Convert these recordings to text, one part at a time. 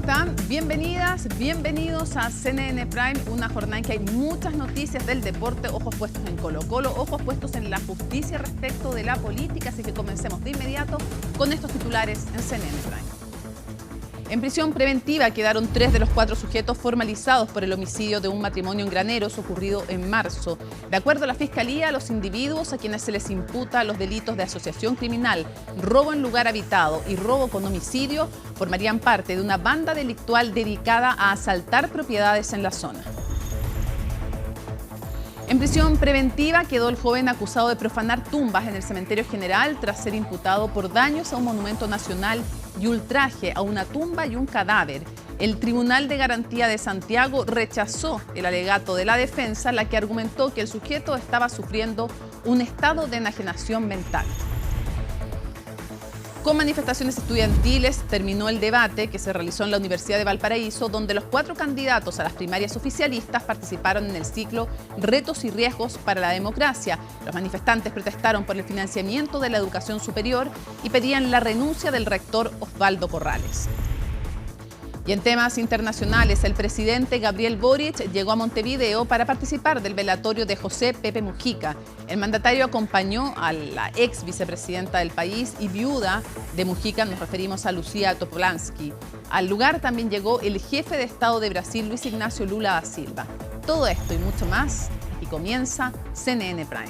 están? Bienvenidas, bienvenidos a CNN Prime, una jornada en que hay muchas noticias del deporte, ojos puestos en Colo-Colo, ojos puestos en la justicia respecto de la política, así que comencemos de inmediato con estos titulares en CNN Prime. En prisión preventiva quedaron 3 de los 4 sujetos formalizados por el homicidio de un matrimonio en Graneros ocurrido en marzo. De acuerdo a la Fiscalía, los individuos a quienes se les imputa los delitos de asociación criminal, robo en lugar habitado y robo con homicidio formarían parte de una banda delictual dedicada a asaltar propiedades en la zona. En prisión preventiva quedó el joven acusado de profanar tumbas en el Cementerio General tras ser imputado por daños a un monumento nacional y ultraje a una tumba y un cadáver. El Tribunal de Garantía de Santiago rechazó el alegato de la defensa, la que argumentó que el sujeto estaba sufriendo un estado de enajenación mental. Con manifestaciones estudiantiles terminó el debate que se realizó en la Universidad de Valparaíso, donde los 4 candidatos a las primarias oficialistas participaron en el ciclo Retos y Riesgos para la Democracia. Los manifestantes protestaron por el financiamiento de la educación superior y pedían la renuncia del rector Osvaldo Corrales. Y en temas internacionales, el presidente Gabriel Boric llegó a Montevideo para participar del velatorio de José Pepe Mujica. El mandatario acompañó a la ex vicepresidenta del país y viuda de Mujica, nos referimos a Lucía Topolansky. Al lugar también llegó el jefe de Estado de Brasil, Luis Ignacio Lula da Silva. Todo esto y mucho más, aquí comienza CNN Prime.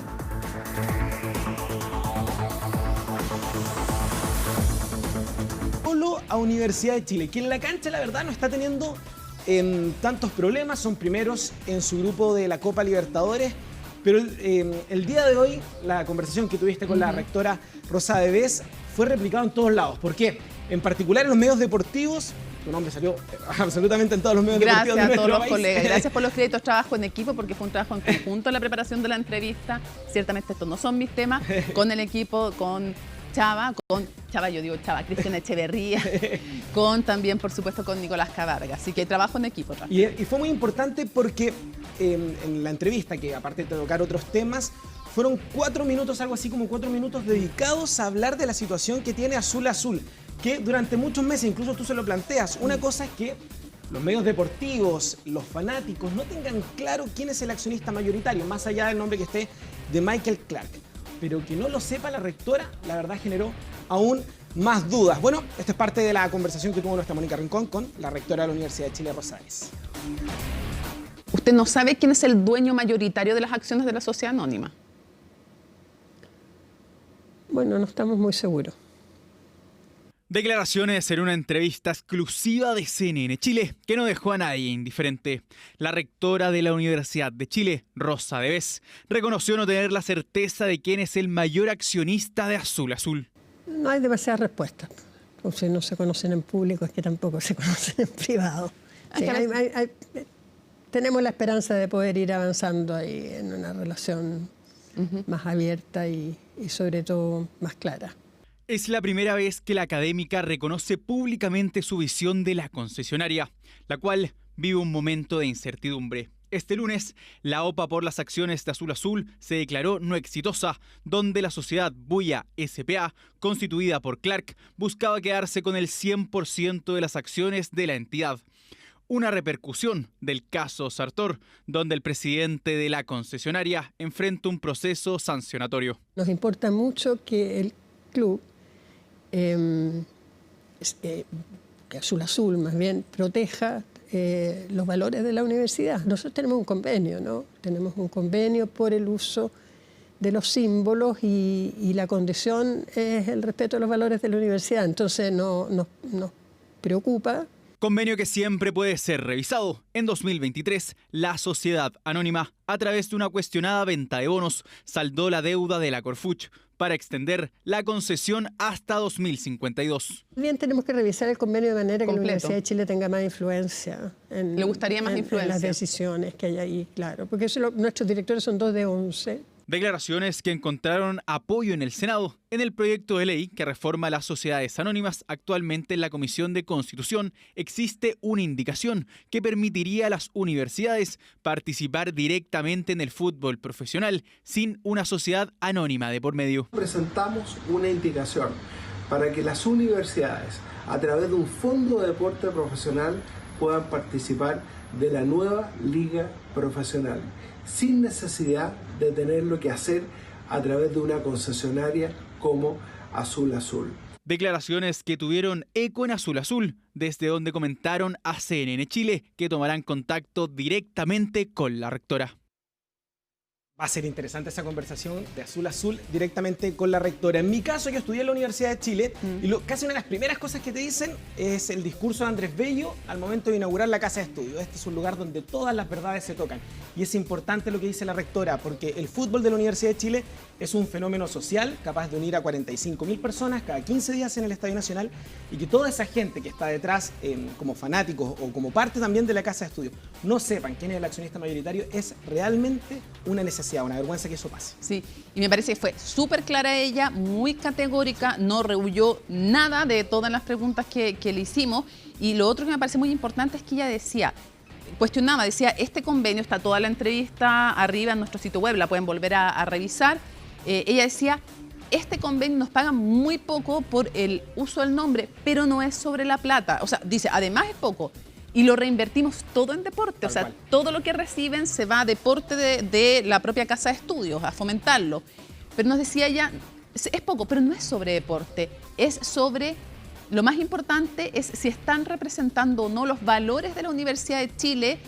A Universidad de Chile, que en la cancha la verdad no está teniendo tantos problemas, son primeros en su grupo de la Copa Libertadores, pero el día de hoy la conversación que tuviste con la rectora Rosa de Bes fue replicada en todos lados. ¿Por qué? En particular en los medios deportivos, tu nombre salió absolutamente en todos los medios deportivos de nuestro país. Gracias a todos los colegas, gracias por los créditos, trabajo en equipo, porque fue un trabajo en conjunto la preparación de la entrevista. Ciertamente estos no son mis temas, con el equipo, con Cristian Echeverría, con también, por supuesto, con Nicolás Cabarga. Así que trabajo en equipo. Y fue muy importante porque en la entrevista, que aparte de tocar otros temas, fueron 4 minutos, algo así como 4 minutos dedicados a hablar de la situación que tiene Azul Azul, que durante muchos meses, incluso tú se lo planteas, una cosa es que los medios deportivos, los fanáticos, no tengan claro quién es el accionista mayoritario, más allá del nombre que esté de Michael Clark. Pero que no lo sepa la rectora, la verdad generó aún más dudas. Bueno, esta es parte de la conversación que tuvo nuestra Mónica Rincón con la rectora de la Universidad de Chile, Rosa de Bes. ¿Usted no sabe quién es el dueño mayoritario de las acciones de la sociedad anónima? Bueno, no estamos muy seguros. Declaraciones en una entrevista exclusiva de CNN Chile que no dejó a nadie indiferente. La rectora de la Universidad de Chile, Rosa de Bes, reconoció no tener la certeza de quién es el mayor accionista de Azul Azul. No hay demasiadas respuestas. O si no se conocen en público, es que tampoco se conocen en privado. Sí, tenemos la esperanza de poder ir avanzando ahí en una relación más abierta y sobre todo más clara. Es la primera vez que la académica reconoce públicamente su visión de la concesionaria, la cual vive un momento de incertidumbre. Este lunes, la OPA por las acciones de Azul Azul se declaró no exitosa, donde la sociedad Buya S.p.A., constituida por Clark, buscaba quedarse con el 100% de las acciones de la entidad. Una repercusión del caso Sartor, donde el presidente de la concesionaria enfrenta un proceso sancionatorio. Nos importa mucho que el club, que Azul Azul más bien, proteja los valores de la universidad. Nosotros tenemos un convenio, ¿no? Tenemos un convenio por el uso de los símbolos y la condición es el respeto a los valores de la universidad. Entonces nos preocupa. Convenio que siempre puede ser revisado. En 2023, la Sociedad Anónima, a través de una cuestionada venta de bonos, saldó la deuda de la Corfuch para extender la concesión hasta 2052. Bien, tenemos que revisar el convenio de manera que la Universidad de Chile tenga más influencia. ¿Le gustaría más influencia? En las decisiones que hay ahí, claro. Porque nuestros directores son 2 de 11. Declaraciones que encontraron apoyo en el Senado en el proyecto de ley que reforma las sociedades anónimas. Actualmente en la Comisión de Constitución existe una indicación que permitiría a las universidades participar directamente en el fútbol profesional sin una sociedad anónima de por medio. Presentamos una indicación para que las universidades a través de un fondo de deporte profesional puedan participar de la nueva liga profesional, sin necesidad de tenerlo que hacer a través de una concesionaria como Azul Azul. Declaraciones que tuvieron eco en Azul Azul, desde donde comentaron a CNN Chile que tomarán contacto directamente con la rectora. Va a ser interesante esa conversación de Azul Azul directamente con la rectora. En mi caso, yo estudié en la Universidad de Chile y casi una de las primeras cosas que te dicen es el discurso de Andrés Bello al momento de inaugurar la Casa de Estudio. Este es un lugar donde todas las verdades se tocan. Y es importante lo que dice la rectora, porque el fútbol de la Universidad de Chile es un fenómeno social capaz de unir a 45.000 personas cada 15 días en el Estadio Nacional, y que toda esa gente que está detrás como fanáticos o como parte también de la Casa de Estudio no sepan quién es el accionista mayoritario es realmente una necesidad, una vergüenza que eso pase. Sí, y me parece que fue súper clara ella, muy categórica, no rehuyó nada de todas las preguntas que le hicimos. Y lo otro que me parece muy importante es que ella decía, este convenio, está toda la entrevista arriba en nuestro sitio web, la pueden volver a revisar. Ella decía, este convenio nos paga muy poco por el uso del nombre, pero no es sobre la plata. O sea, dice, además es poco. Y lo reinvertimos todo en deporte. O sea, todo lo que reciben se va a deporte de la propia Casa de Estudios, a fomentarlo. Pero nos decía ella, es poco, pero no es sobre deporte. Es sobre, lo más importante es si están representando o no los valores de la Universidad de Chile,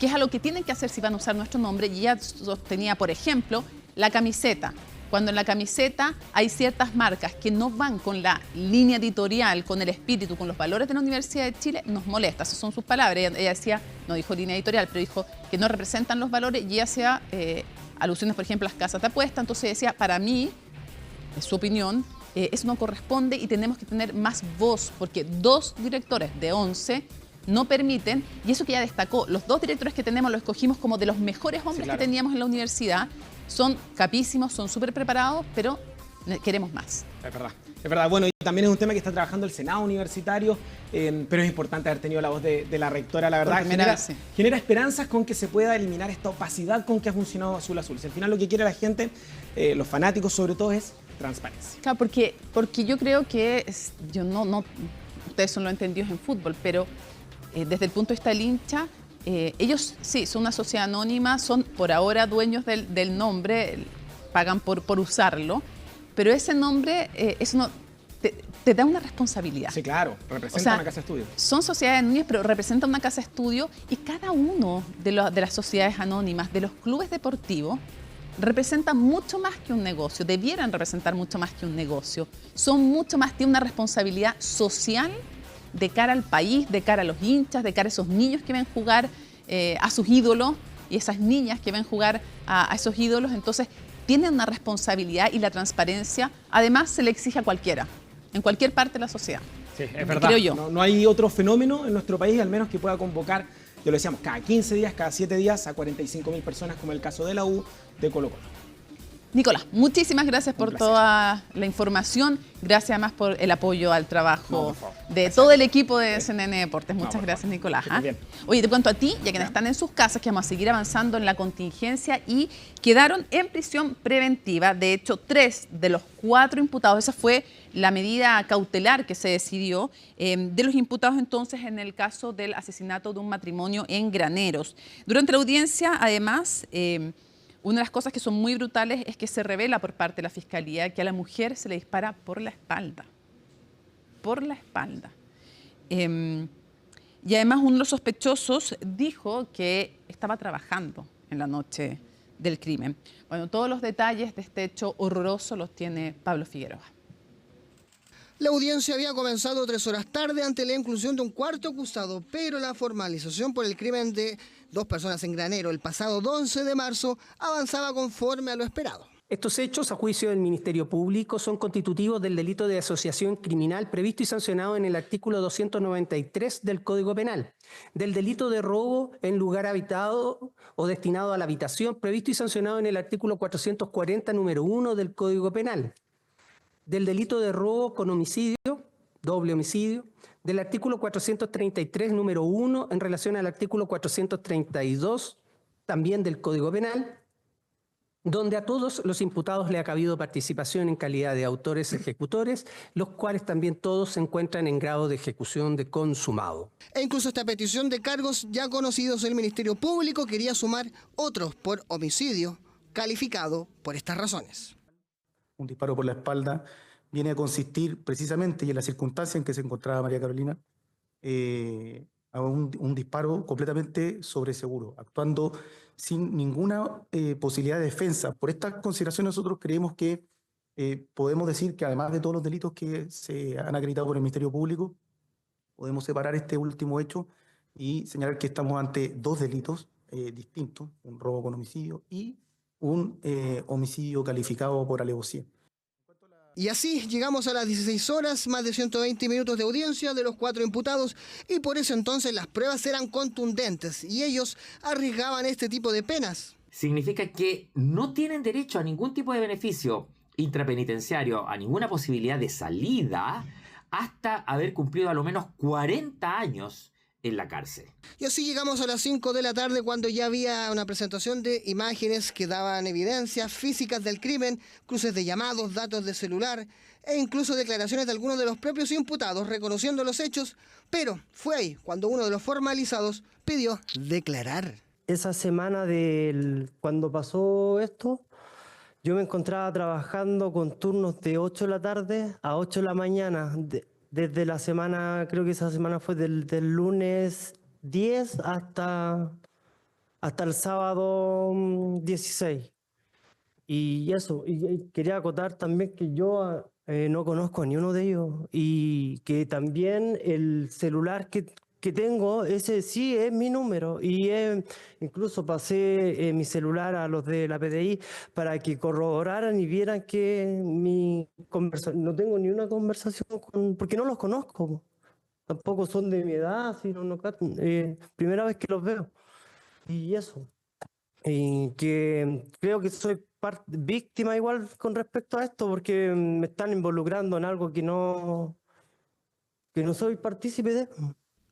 que es algo que tienen que hacer si van a usar nuestro nombre. Y ella sostenía, por ejemplo, la camiseta. Cuando en la camiseta hay ciertas marcas que no van con la línea editorial, con el espíritu, con los valores de la Universidad de Chile, nos molesta. Esas son sus palabras. Ella decía, no dijo línea editorial, pero dijo que no representan los valores, y ella hacía alusiones, por ejemplo, a las casas de apuesta. Entonces decía, para mí, en su opinión, eso no corresponde y tenemos que tener más voz, porque 2 directores de 11 no permiten, y eso que ella destacó, los 2 directores que tenemos los escogimos como de los mejores hombres que teníamos en la universidad. Son capísimos, son súper preparados, pero queremos más. Es verdad. Bueno, y también es un tema que está trabajando el Senado universitario, pero es importante haber tenido la voz de la rectora, la verdad. Genera esperanzas con que se pueda eliminar esta opacidad con que ha funcionado Azul Azul. Si al final lo que quiere la gente, los fanáticos sobre todo, es transparencia. Claro, porque yo creo que, ustedes son los entendidos en fútbol, pero desde el punto de vista del hincha, ellos sí, son una sociedad anónima, son por ahora dueños del nombre, pagan por usarlo, pero ese nombre, eso no, te da una responsabilidad. Sí, claro, representa una casa de estudio. Son sociedades anónimas, pero representa una casa de estudio, y cada uno de las sociedades anónimas, de los clubes deportivos, representa mucho más que un negocio, debieran representar mucho más que un negocio. Son mucho más, tienen una responsabilidad social de cara al país, de cara a los hinchas, de cara a esos niños que ven jugar a sus ídolos, y esas niñas que ven jugar a esos ídolos. Entonces, tienen una responsabilidad, y la transparencia, además, se le exige a cualquiera, en cualquier parte de la sociedad. Sí, es verdad. Creo yo. No hay otro fenómeno en nuestro país, al menos, que pueda convocar, ya lo decíamos, cada 15 días, cada 7 días, a 45.000 personas, como el caso de la U, de Colo-Colo. Nicolás, muchísimas gracias por toda la información. Gracias además por el apoyo al trabajo de todo el equipo de CNN Deportes. Muchas gracias, Nicolás. Oye, te cuento a ti, ya que están en sus casas, que vamos a seguir avanzando en la contingencia, y quedaron en prisión preventiva. De hecho, 3 de los 4 imputados, esa fue la medida cautelar que se decidió, de los imputados entonces en el caso del asesinato de un matrimonio en Graneros. Durante la audiencia, además, una de las cosas que son muy brutales es que se revela por parte de la Fiscalía que a la mujer se le dispara por la espalda. Por la espalda. Y además uno de los sospechosos dijo que estaba trabajando en la noche del crimen. Bueno, todos los detalles de este hecho horroroso los tiene Pablo Figueroa. La audiencia había comenzado 3 horas tarde ante la inclusión de un 4.º acusado, pero la formalización por el crimen de 2 personas en Granero el pasado 11 de marzo avanzaba conforme a lo esperado. Estos hechos, a juicio del Ministerio Público, son constitutivos del delito de asociación criminal previsto y sancionado en el artículo 293 del Código Penal, del delito de robo en lugar habitado o destinado a la habitación previsto y sancionado en el artículo 440, número 1 del Código Penal, del delito de robo con homicidio, doble homicidio, del artículo 433, número 1, en relación al artículo 432, también del Código Penal, donde a todos los imputados le ha cabido participación en calidad de autores ejecutores, los cuales también todos se encuentran en grado de ejecución de consumado. E incluso esta petición de cargos ya conocidos, el Ministerio Público quería sumar otros por homicidio calificado por estas razones. Un disparo por la espalda viene a consistir precisamente, y en la circunstancia en que se encontraba María Carolina, a un disparo completamente sobreseguro, actuando sin ninguna posibilidad de defensa. Por estas consideraciones nosotros creemos que podemos decir que además de todos los delitos que se han acreditado por el Ministerio Público, podemos separar este último hecho y señalar que estamos ante dos delitos distintos, un robo con homicidio y un homicidio calificado por alevosía. Y así llegamos a las 16 horas, más de 120 minutos de audiencia de los 4 imputados, y por eso entonces las pruebas eran contundentes y ellos arriesgaban este tipo de penas. Significa que no tienen derecho a ningún tipo de beneficio intrapenitenciario, a ninguna posibilidad de salida, hasta haber cumplido a lo menos 40 años en la cárcel. Y así llegamos a las 5 de la tarde, cuando ya había una presentación de imágenes que daban evidencias físicas del crimen, cruces de llamados, datos de celular e incluso declaraciones de algunos de los propios imputados reconociendo los hechos, pero fue ahí cuando uno de los formalizados pidió declarar. Esa semana cuando pasó esto, yo me encontraba trabajando con turnos de 8 de la tarde a 8 de la mañana, desde la semana, creo que esa semana fue del lunes 10 hasta el sábado 16. Y eso, y quería acotar también que yo no conozco a ni uno de ellos, y que también el celular que tengo, ese sí es mi número, y incluso pasé mi celular a los de la PDI para que corroboraran y vieran que no tengo ni una conversación porque no los conozco, tampoco son de mi edad, sino primera vez que los veo, y eso, y que creo que soy víctima igual con respecto a esto, porque me están involucrando en algo que no soy partícipe de.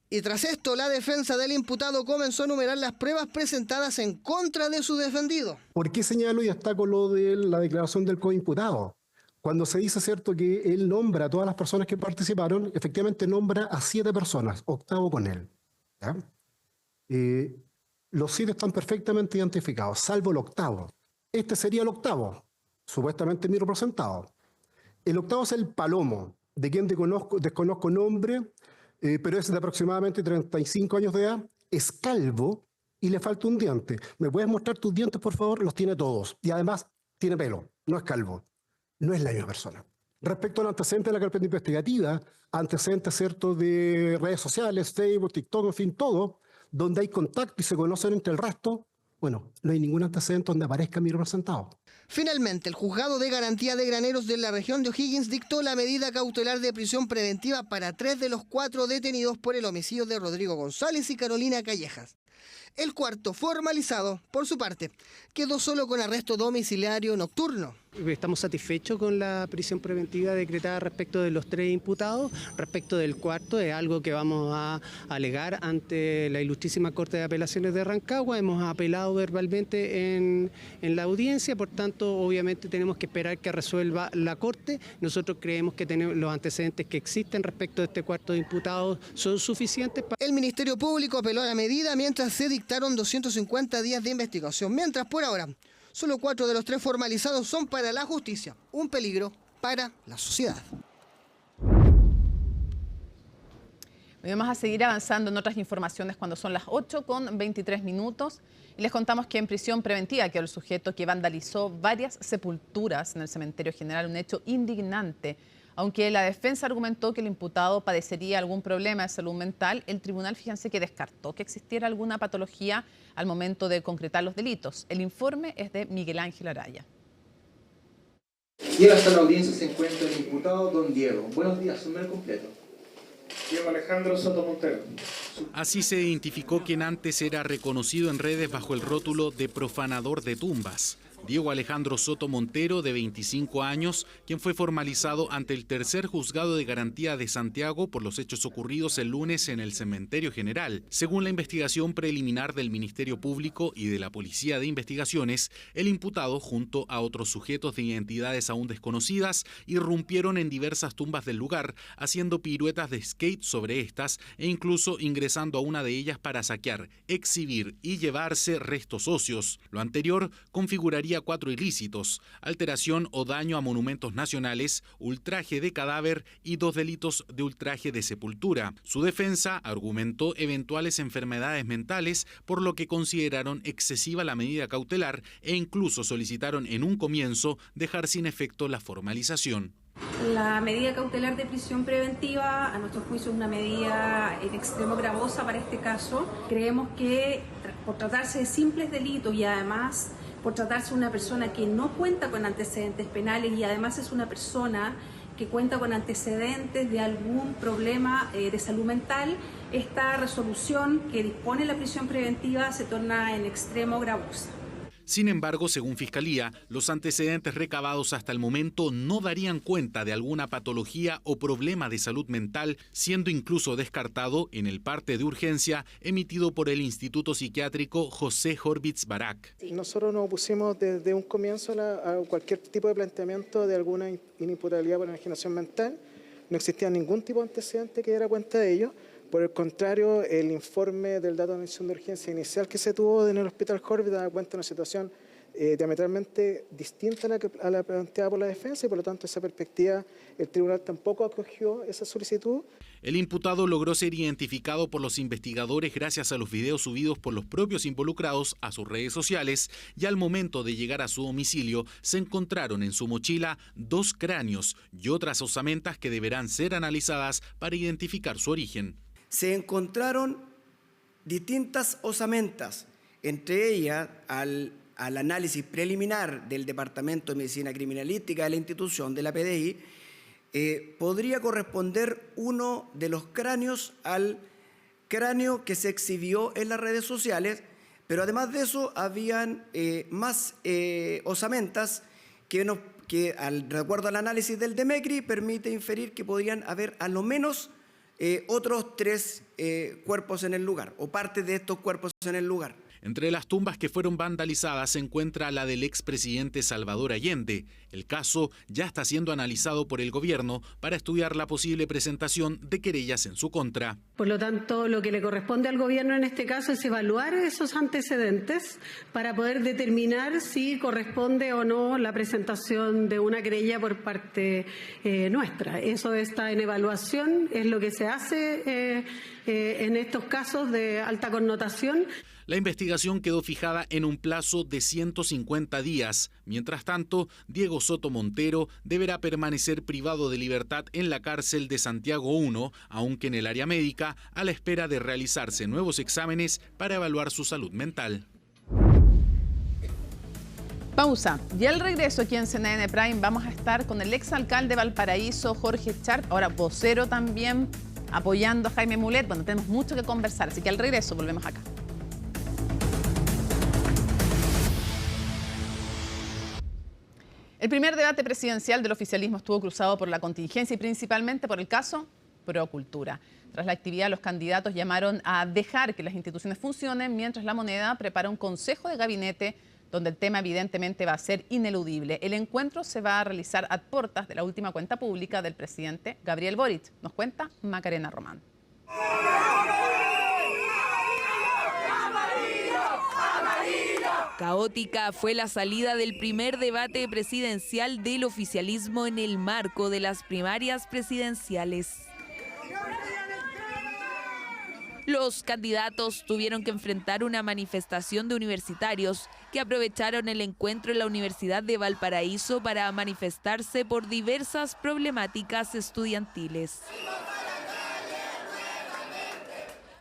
Y tras esto, la defensa del imputado comenzó a enumerar las pruebas presentadas en contra de su defendido. ¿Por qué señalo y destaco lo de la declaración del coimputado? Cuando se dice, cierto, que él nombra a todas las personas que participaron, efectivamente nombra a 7 personas, octavo con él. ¿Ya? Los 7 están perfectamente identificados, salvo el octavo. Este sería el octavo, supuestamente mi representado. El octavo es el Palomo, de quien desconozco nombre, pero es de aproximadamente 35 años de edad, es calvo y le falta un diente. ¿Me puedes mostrar tus dientes, por favor? Los tiene todos. Y además tiene pelo, no es calvo. No es la misma persona. Respecto al antecedente de la carpeta investigativa, antecedentes, ¿cierto?, de redes sociales, Facebook, TikTok, en fin, todo, donde hay contacto y se conocen entre el resto, bueno, no hay ningún antecedente donde aparezca mi representado. Finalmente, el Juzgado de Garantía de Graneros de la región de O'Higgins dictó la medida cautelar de prisión preventiva para 3 de los 4 detenidos por el homicidio de Rodrigo González y Carolina Callejas. El cuarto, formalizado, por su parte, quedó solo con arresto domiciliario nocturno. Estamos satisfechos con la prisión preventiva decretada respecto de los 3 imputados. Respecto del cuarto, es algo que vamos a alegar ante la Ilustrísima Corte de Apelaciones de Rancagua. Hemos apelado verbalmente en la audiencia, por tanto, obviamente tenemos que esperar que resuelva la Corte. Nosotros creemos que los antecedentes que existen respecto de este cuarto de imputados son suficientes. El Ministerio Público apeló a la medida mientras se dictaron 250 días de investigación, mientras por ahora solo 4 de los 3 formalizados son para la justicia, un peligro para la sociedad. Vamos a seguir avanzando en otras informaciones cuando son las 8:23 y les contamos que en prisión preventiva quedó el sujeto que vandalizó varias sepulturas en el cementerio general, un hecho indignante. Aunque la defensa argumentó que el imputado padecería algún problema de salud mental, el tribunal, fíjense, que descartó que existiera alguna patología al momento de concretar los delitos. El informe es de Miguel Ángel Araya. Y hasta la audiencia se encuentra el imputado don Diego. Buenos días, su nombre completo. Diego Alejandro Soto Montero. Así se identificó quien antes era reconocido en redes bajo el rótulo de profanador de tumbas. Diego Alejandro Soto Montero, de 25 años, quien fue formalizado ante el tercer juzgado de garantía de Santiago por los hechos ocurridos el lunes en el Cementerio General. Según la investigación preliminar del Ministerio Público y de la Policía de Investigaciones, el imputado, junto a otros sujetos de identidades aún desconocidas, irrumpieron en diversas tumbas del lugar, haciendo piruetas de skate sobre estas e incluso ingresando a una de ellas para saquear, exhibir y llevarse restos óseos. Lo anterior configuraría 4 ilícitos: alteración o daño a monumentos nacionales, ultraje de cadáver y 2 delitos de ultraje de sepultura. Su defensa argumentó eventuales enfermedades mentales, por lo que consideraron excesiva la medida cautelar e incluso solicitaron en un comienzo dejar sin efecto la formalización. La medida cautelar de prisión preventiva, a nuestro juicio, es una medida en extremo gravosa para este caso. Creemos que por tratarse de simples delitos y además por tratarse de una persona que no cuenta con antecedentes penales y además es una persona que cuenta con antecedentes de algún problema de salud mental, esta resolución que dispone la prisión preventiva se torna en extremo gravosa. Sin embargo, según Fiscalía, los antecedentes recabados hasta el momento no darían cuenta de alguna patología o problema de salud mental, siendo incluso descartado en el parte de urgencia emitido por el Instituto Psiquiátrico José Horvitz Barak. Nosotros nos opusimos desde un comienzo a cualquier tipo de planteamiento de alguna inimputabilidad por enajenación mental. No existía ningún tipo de antecedente que diera cuenta de ello. Por el contrario, el informe del dato de atención de urgencia inicial que se tuvo en el Hospital Horvitz da cuenta de una situación diametralmente distinta a la planteada por la defensa y por lo tanto esa perspectiva el tribunal tampoco acogió esa solicitud. El imputado logró ser identificado por los investigadores gracias a los videos subidos por los propios involucrados a sus redes sociales y al momento de llegar a su domicilio se encontraron en su mochila 2 cráneos y otras osamentas que deberán ser analizadas para identificar su origen. Se encontraron distintas osamentas, entre ellas al análisis preliminar del Departamento de Medicina Criminalística de la institución de la PDI, podría corresponder uno de los cráneos al cráneo que se exhibió en las redes sociales, pero además de eso habían más osamentas que de acuerdo al análisis del DEMECRI permite inferir que podrían haber a lo menos otros 3 cuerpos en el lugar o parte de estos cuerpos en el lugar. Entre las tumbas que fueron vandalizadas se encuentra la del expresidente Salvador Allende. El caso ya está siendo analizado por el gobierno para estudiar la posible presentación de querellas en su contra. Por lo tanto, lo que le corresponde al gobierno en este caso es evaluar esos antecedentes para poder determinar si corresponde o no la presentación de una querella por parte nuestra. Eso está en evaluación, es lo que se hace en estos casos de alta connotación. La investigación quedó fijada en un plazo de 150 días. Mientras tanto, Diego Soto Montero deberá permanecer privado de libertad en la cárcel de Santiago I, aunque en el área médica, a la espera de realizarse nuevos exámenes para evaluar su salud mental. Pausa. Y al regreso aquí en CNN Prime vamos a estar con el exalcalde de Valparaíso, Jorge Sharp, ahora vocero también, apoyando a Jaime Mulet. Bueno, tenemos mucho que conversar, así que al regreso volvemos acá. El primer debate presidencial del oficialismo estuvo cruzado por la contingencia y principalmente por el caso Procultura. Tras la actividad, los candidatos llamaron a dejar que las instituciones funcionen mientras la moneda prepara un consejo de gabinete donde el tema evidentemente va a ser ineludible. El encuentro se va a realizar a puertas de la última cuenta pública del presidente Gabriel Boric. Nos cuenta Macarena Román. Caótica fue la salida del primer debate presidencial del oficialismo en el marco de las primarias presidenciales. Los candidatos tuvieron que enfrentar una manifestación de universitarios que aprovecharon el encuentro en la Universidad de Valparaíso para manifestarse por diversas problemáticas estudiantiles.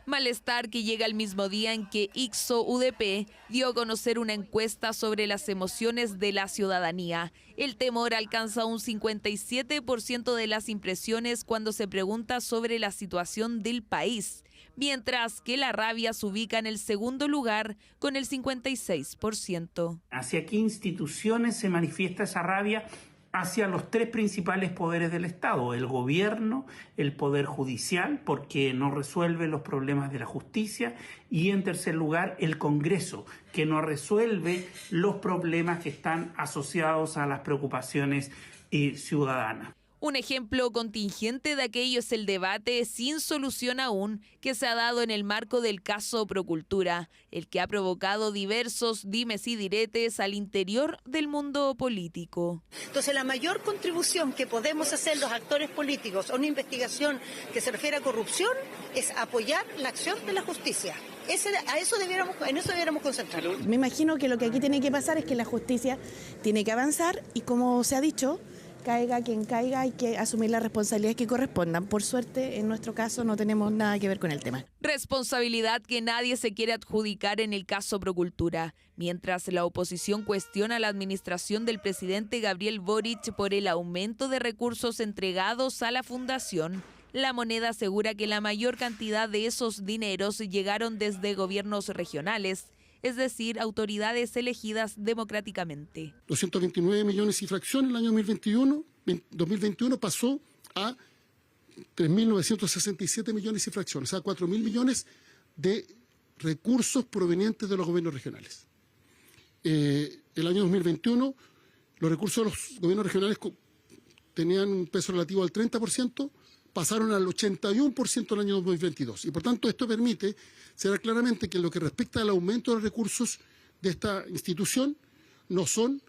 Malestar que llega al mismo día en que Ixo-UDP dio a conocer una encuesta sobre las emociones de la ciudadanía. El temor alcanza un 57% de las impresiones cuando se pregunta sobre la situación del país, mientras que la rabia se ubica en el segundo lugar con el 56%. ¿Hacia qué instituciones se manifiesta esa rabia? Hacia los tres principales poderes del Estado, el gobierno, el poder judicial, porque no resuelve los problemas de la justicia, y en tercer lugar el Congreso, que no resuelve los problemas que están asociados a las preocupaciones ciudadanas. Un ejemplo contingente de aquello es el debate sin solución aún que se ha dado en el marco del caso Procultura, el que ha provocado diversos dimes y diretes al interior del mundo político. Entonces, la mayor contribución que podemos hacer los actores políticos a una investigación que se refiere a corrupción es apoyar la acción de la justicia. En eso debiéramos concentrarnos. Me imagino que lo que aquí tiene que pasar es que la justicia tiene que avanzar y, como se ha dicho, caiga quien caiga, hay que asumir las responsabilidades que correspondan. Por suerte, en nuestro caso, no tenemos nada que ver con el tema. Responsabilidad que nadie se quiere adjudicar en el caso Procultura. Mientras la oposición cuestiona la administración del presidente Gabriel Boric por el aumento de recursos entregados a la fundación, La Moneda asegura que la mayor cantidad de esos dineros llegaron desde gobiernos regionales, es decir, autoridades elegidas democráticamente. 229 millones y fracción en el año 2021 pasó a 3.967 millones y fracción, o sea, 4.000 millones de recursos provenientes de los gobiernos regionales. El año 2021, los recursos de los gobiernos regionales tenían un peso relativo al 30%, pasaron al 81% en el año 2022. Y por tanto, esto permite saber claramente que en lo que respecta al aumento de los recursos de esta institución, no son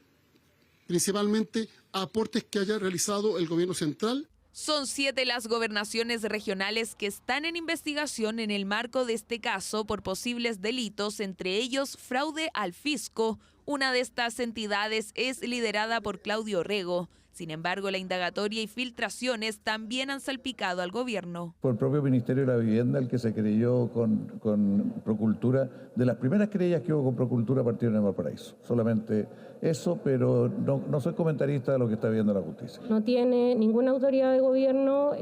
principalmente aportes que haya realizado el gobierno central. Son 7 las gobernaciones regionales que están en investigación en el marco de este caso por posibles delitos, entre ellos fraude al fisco. Una de estas entidades es liderada por Claudio Rego. Sin embargo, la indagatoria y filtraciones también han salpicado al gobierno. Fue el propio Ministerio de la Vivienda el que se creyó con Procultura, de las primeras querellas que hubo con Procultura partieron en Valparaíso. Solamente eso, pero no soy comentarista de lo que está viendo la justicia. No tiene ninguna autoridad de gobierno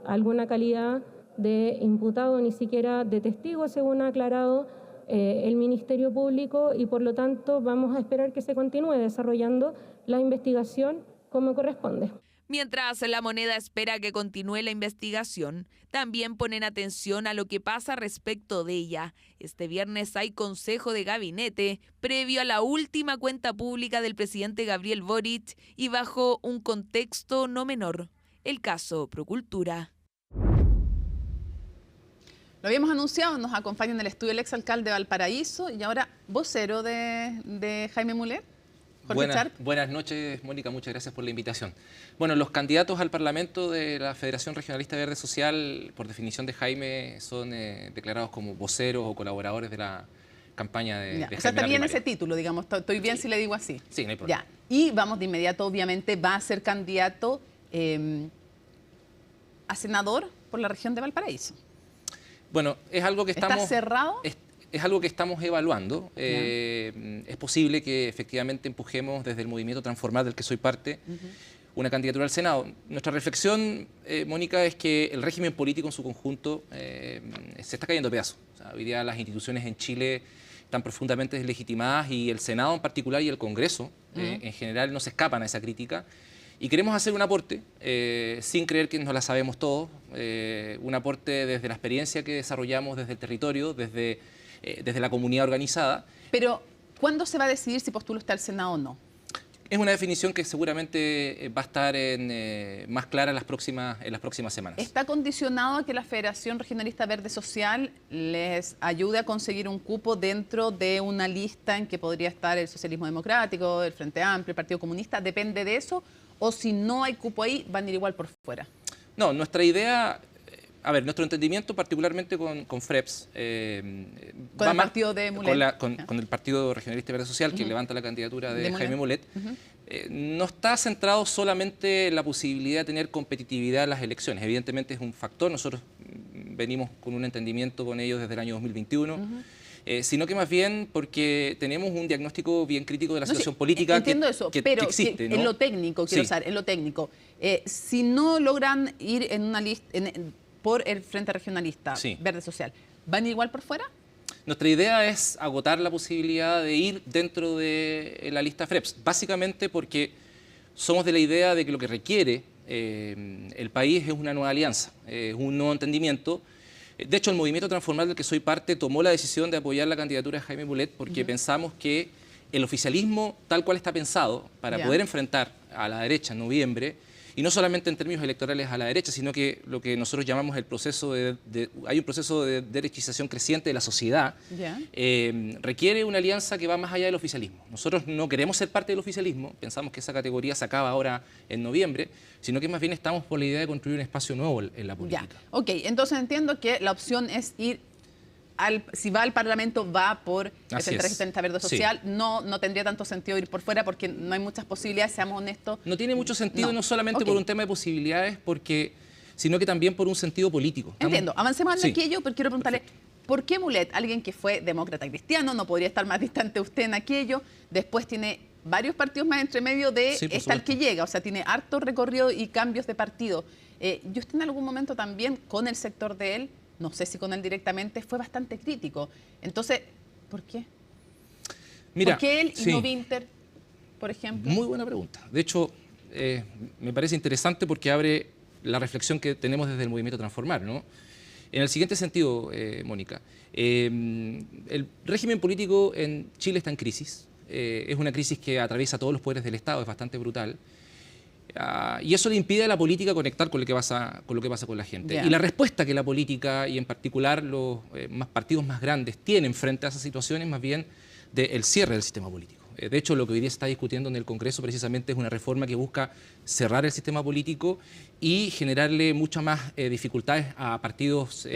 alguna calidad de imputado, ni siquiera de testigo, según ha aclarado el Ministerio Público, y por lo tanto vamos a esperar que se continúe desarrollando la investigación como corresponde. Mientras La Moneda espera que continúe la investigación, también ponen atención a lo que pasa respecto de ella. Este viernes hay consejo de gabinete previo a la última cuenta pública del presidente Gabriel Boric y bajo un contexto no menor, el caso Procultura. Lo habíamos anunciado, nos acompaña en el estudio el exalcalde de Valparaíso y ahora vocero de Jaime Mulet. Buenas noches, Mónica, muchas gracias por la invitación. Bueno, los candidatos al Parlamento de la Federación Regionalista Verde Social, por definición de Jaime, son declarados como voceros o colaboradores de la campaña de Jaime. O sea, está bien ese título, digamos, estoy bien si le digo así. Sí, no hay problema. Ya. Y vamos de inmediato, obviamente, va a ser candidato a senador por la región de Valparaíso. Bueno, es algo que estamos... ¿Está cerrado? Es algo que estamos evaluando. Es posible que efectivamente empujemos desde el movimiento Transformar, del que soy parte, una candidatura al Senado. Nuestra reflexión, Mónica, es que el régimen político en su conjunto se está cayendo a pedazos. O sea, hoy día las instituciones en Chile están profundamente deslegitimadas y el Senado en particular y el Congreso en general no se escapan a esa crítica. Y queremos hacer un aporte, sin creer que nos la sabemos todos, un aporte desde la experiencia que desarrollamos desde el territorio, desde la comunidad organizada. Pero, ¿cuándo se va a decidir si postulo usted al Senado o no? Es una definición que seguramente va a estar más clara en las próximas semanas. ¿Está condicionado a que la Federación Regionalista Verde Social les ayude a conseguir un cupo dentro de una lista en que podría estar el Socialismo Democrático, el Frente Amplio, el Partido Comunista? ¿Depende de eso? ¿O si no hay cupo ahí, van a ir igual por fuera? No, nuestra idea... A ver, nuestro entendimiento, particularmente con FREPS, con el partido de Mulet, con el Partido Regionalista Verde Social, que levanta la candidatura de Jaime Mulet, no está centrado solamente en la posibilidad de tener competitividad en las elecciones. Evidentemente es un factor. Nosotros venimos con un entendimiento con ellos desde el año 2021. Sino que más bien porque tenemos un diagnóstico bien crítico de la situación política entiendo eso, pero existe, ¿no? En lo técnico, quiero saber, en lo técnico, si no logran ir en una lista por el Frente Regionalista Verde Social, ¿van igual por fuera? Nuestra idea es agotar la posibilidad de ir dentro de la lista FREPS, básicamente porque somos de la idea de que lo que requiere el país es una nueva alianza, un nuevo entendimiento. De hecho, el Movimiento Transformar del que soy parte tomó la decisión de apoyar la candidatura de Jaime Mulet porque pensamos que el oficialismo, tal cual está pensado, para poder enfrentar a la derecha en noviembre, y no solamente en términos electorales a la derecha, sino que lo que nosotros llamamos el proceso hay un proceso de derechización creciente de la sociedad, requiere una alianza que va más allá del oficialismo. Nosotros no queremos ser parte del oficialismo, pensamos que esa categoría se acaba ahora en noviembre, sino que más bien estamos por la idea de construir un espacio nuevo en la política. Ok, entonces entiendo que la opción es ir, si va al Parlamento, va por el Frente Regionalista Verde Social. No tendría tanto sentido ir por fuera porque no hay muchas posibilidades, seamos honestos. No tiene mucho sentido, no solamente por un tema de posibilidades, sino que también por un sentido político. Entiendo, avancemos en aquello, pero quiero preguntarle, ¿por qué Mulet, alguien que fue demócrata cristiano, no podría estar más distante usted en aquello? Después tiene varios partidos más entre medio de al que llega, o sea, tiene harto recorrido y cambios de partido. ¿Y usted en algún momento también con el sector de él, no sé si con él directamente, fue bastante crítico? Entonces, ¿por qué? Mira, ¿por qué él y no Winter, por ejemplo? Muy buena pregunta. De hecho, me parece interesante porque abre la reflexión que tenemos desde el Movimiento Transformar, ¿no? En el siguiente sentido, Mónica, el régimen político en Chile está en crisis. Es una crisis que atraviesa todos los poderes del Estado, es bastante brutal. Y eso le impide a la política conectar con lo que pasa con la gente. Y la respuesta que la política, y en particular los partidos más grandes, tienen frente a esas situaciones, más bien del cierre del sistema político. De hecho, lo que hoy día se está discutiendo en el Congreso precisamente es una reforma que busca cerrar el sistema político y generarle muchas más dificultades a partidos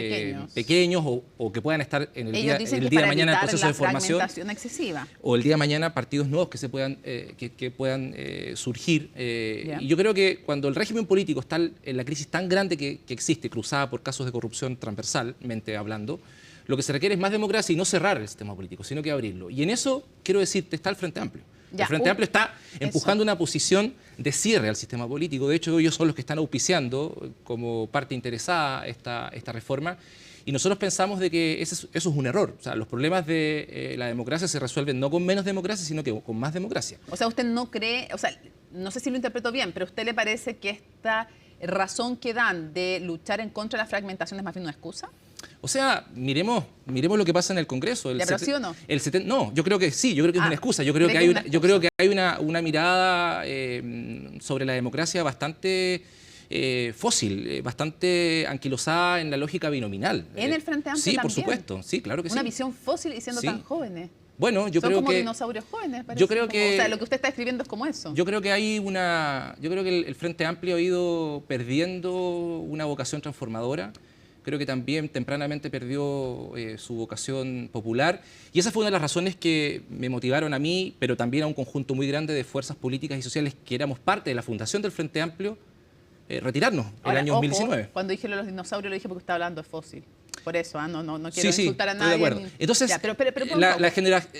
pequeños o que puedan estar en el día de mañana en proceso de formación. Excesiva. O el día de mañana partidos nuevos que puedan surgir. Y yo creo que cuando el régimen político está en la crisis tan grande que existe, cruzada por casos de corrupción transversalmente hablando, lo que se requiere es más democracia y no cerrar el sistema político, sino que abrirlo. Y en eso, quiero decirte, está el Frente Amplio. El Frente Amplio está empujando una posición de cierre al sistema político. De hecho, ellos son los que están auspiciando como parte interesada esta reforma. Y nosotros pensamos de que eso es un error. O sea, los problemas de la democracia se resuelven no con menos democracia, sino que con más democracia. O sea, usted no cree, o sea, no sé si lo interpreto bien, pero ¿a usted le parece que esta razón que dan de luchar en contra de la fragmentación es más bien una excusa? O sea, miremos lo que pasa en el Congreso. ¿Pero sí o no? No, yo creo que sí, yo creo que es una excusa. Yo creo que hay una mirada sobre la democracia bastante fósil, bastante anquilosada en la lógica binominal. ¿En el Frente Amplio también? Sí, por supuesto, sí, claro que sí. Una visión fósil y siendo tan jóvenes. Bueno, yo Son creo como que dinosaurios jóvenes, parece. Yo creo que, o sea, lo que usted está escribiendo es como eso. Yo creo que el Frente Amplio ha ido perdiendo una vocación transformadora. Creo que también tempranamente perdió su vocación popular. Y esa fue una de las razones que me motivaron a mí, pero también a un conjunto muy grande de fuerzas políticas y sociales que éramos parte de la fundación del Frente Amplio, retirarnos en el año 2019. Cuando dije lo de los dinosaurios, lo dije porque estaba hablando de fósil. Por eso, no quiero insultar a nadie. Estoy de acuerdo. Entonces,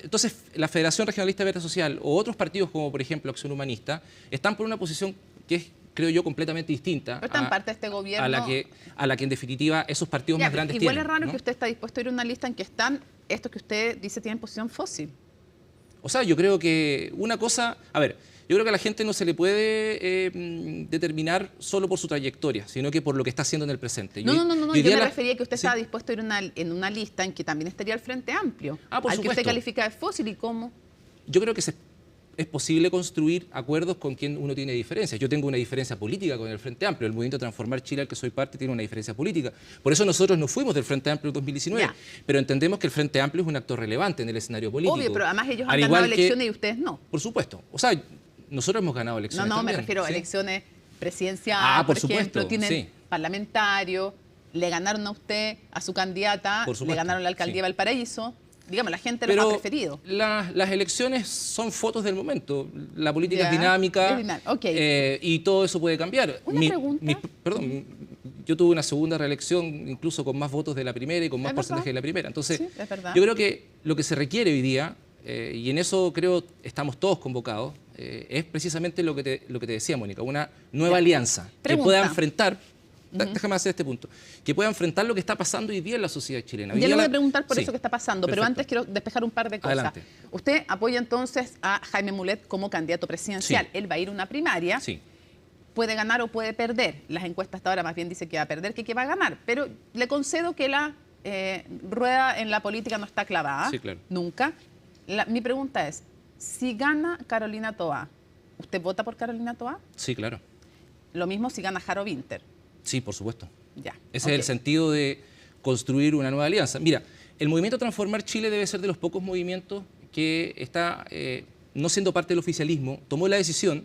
entonces, la Federación Regionalista Verde Social o otros partidos como, por ejemplo, Acción Humanista, están por una posición que es, creo yo, completamente distinta pero están parte de este gobierno, a la que en definitiva esos partidos más grandes tienen. Igual es raro que usted está dispuesto a ir a una lista en que están estos que usted dice tienen posición fósil. O sea, yo creo que una cosa... A ver, yo creo que a la gente no se le puede determinar solo por su trayectoria, sino que por lo que está haciendo en el presente. No, yo me refería a que usted estaba dispuesto a ir en una lista en que también estaría el Frente Amplio, por supuesto. Que usted califica de fósil. ¿Y cómo? Yo creo que es posible construir acuerdos con quien uno tiene diferencias. Yo tengo una diferencia política con el Frente Amplio. El Movimiento Transformar Chile, al que soy parte, tiene una diferencia política. Por eso nosotros nos fuimos del Frente Amplio en 2019. Pero entendemos que el Frente Amplio es un actor relevante en el escenario político. Obvio, pero además ellos han ganado elecciones y ustedes no. Por supuesto. O sea, nosotros hemos ganado elecciones también. Me refiero a elecciones presidenciales, por ejemplo, tienen parlamentarios, le ganaron a usted, a su candidata, le ganaron la alcaldía de Valparaíso. Digamos, la gente los ha preferido. Las elecciones son fotos del momento. La política es dinámica y todo eso puede cambiar. Una pregunta. Perdón, yo tuve una segunda reelección incluso con más votos de la primera y con más porcentaje de la primera. Entonces, yo creo que lo que se requiere hoy día, y en eso creo estamos todos convocados, es precisamente lo que te decía, Mónica, una nueva alianza que pueda enfrentar. Déjame hacer este punto. Que pueda enfrentar lo que está pasando hoy día en la sociedad chilena. Ya le voy a preguntar por eso que está pasando, pero antes quiero despejar un par de cosas. Adelante. Usted apoya entonces a Jaime Mulet como candidato presidencial. Él va a ir a una primaria. Puede ganar o puede perder. Las encuestas hasta ahora más bien dicen que va a perder que va a ganar. Pero le concedo que la rueda en la política no está clavada. Sí, claro. Nunca. Mi pregunta es, si gana Carolina Toá, ¿usted vota por Carolina Toá? Sí, claro. Lo mismo si gana Jaro Winter. Sí, por supuesto. Ya. Ese es el sentido de construir una nueva alianza. Mira, el movimiento Transformar Chile debe ser de los pocos movimientos que está, no siendo parte del oficialismo, tomó la decisión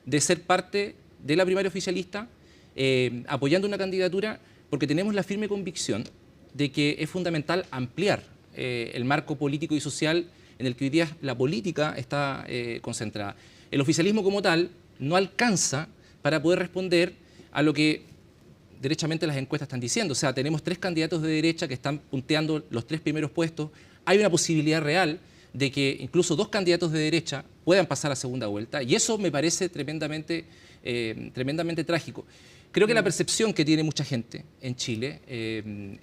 de ser parte de la primaria oficialista, apoyando una candidatura, porque tenemos la firme convicción de que es fundamental ampliar el marco político y social en el que hoy día la política está concentrada. El oficialismo como tal no alcanza para poder responder a lo que derechamente las encuestas están diciendo. O sea, tenemos 3 candidatos de derecha que están punteando los 3 primeros puestos. Hay una posibilidad real de que incluso 2 candidatos de derecha puedan pasar a segunda vuelta, y eso me parece tremendamente trágico. Creo que la percepción que tiene mucha gente en Chile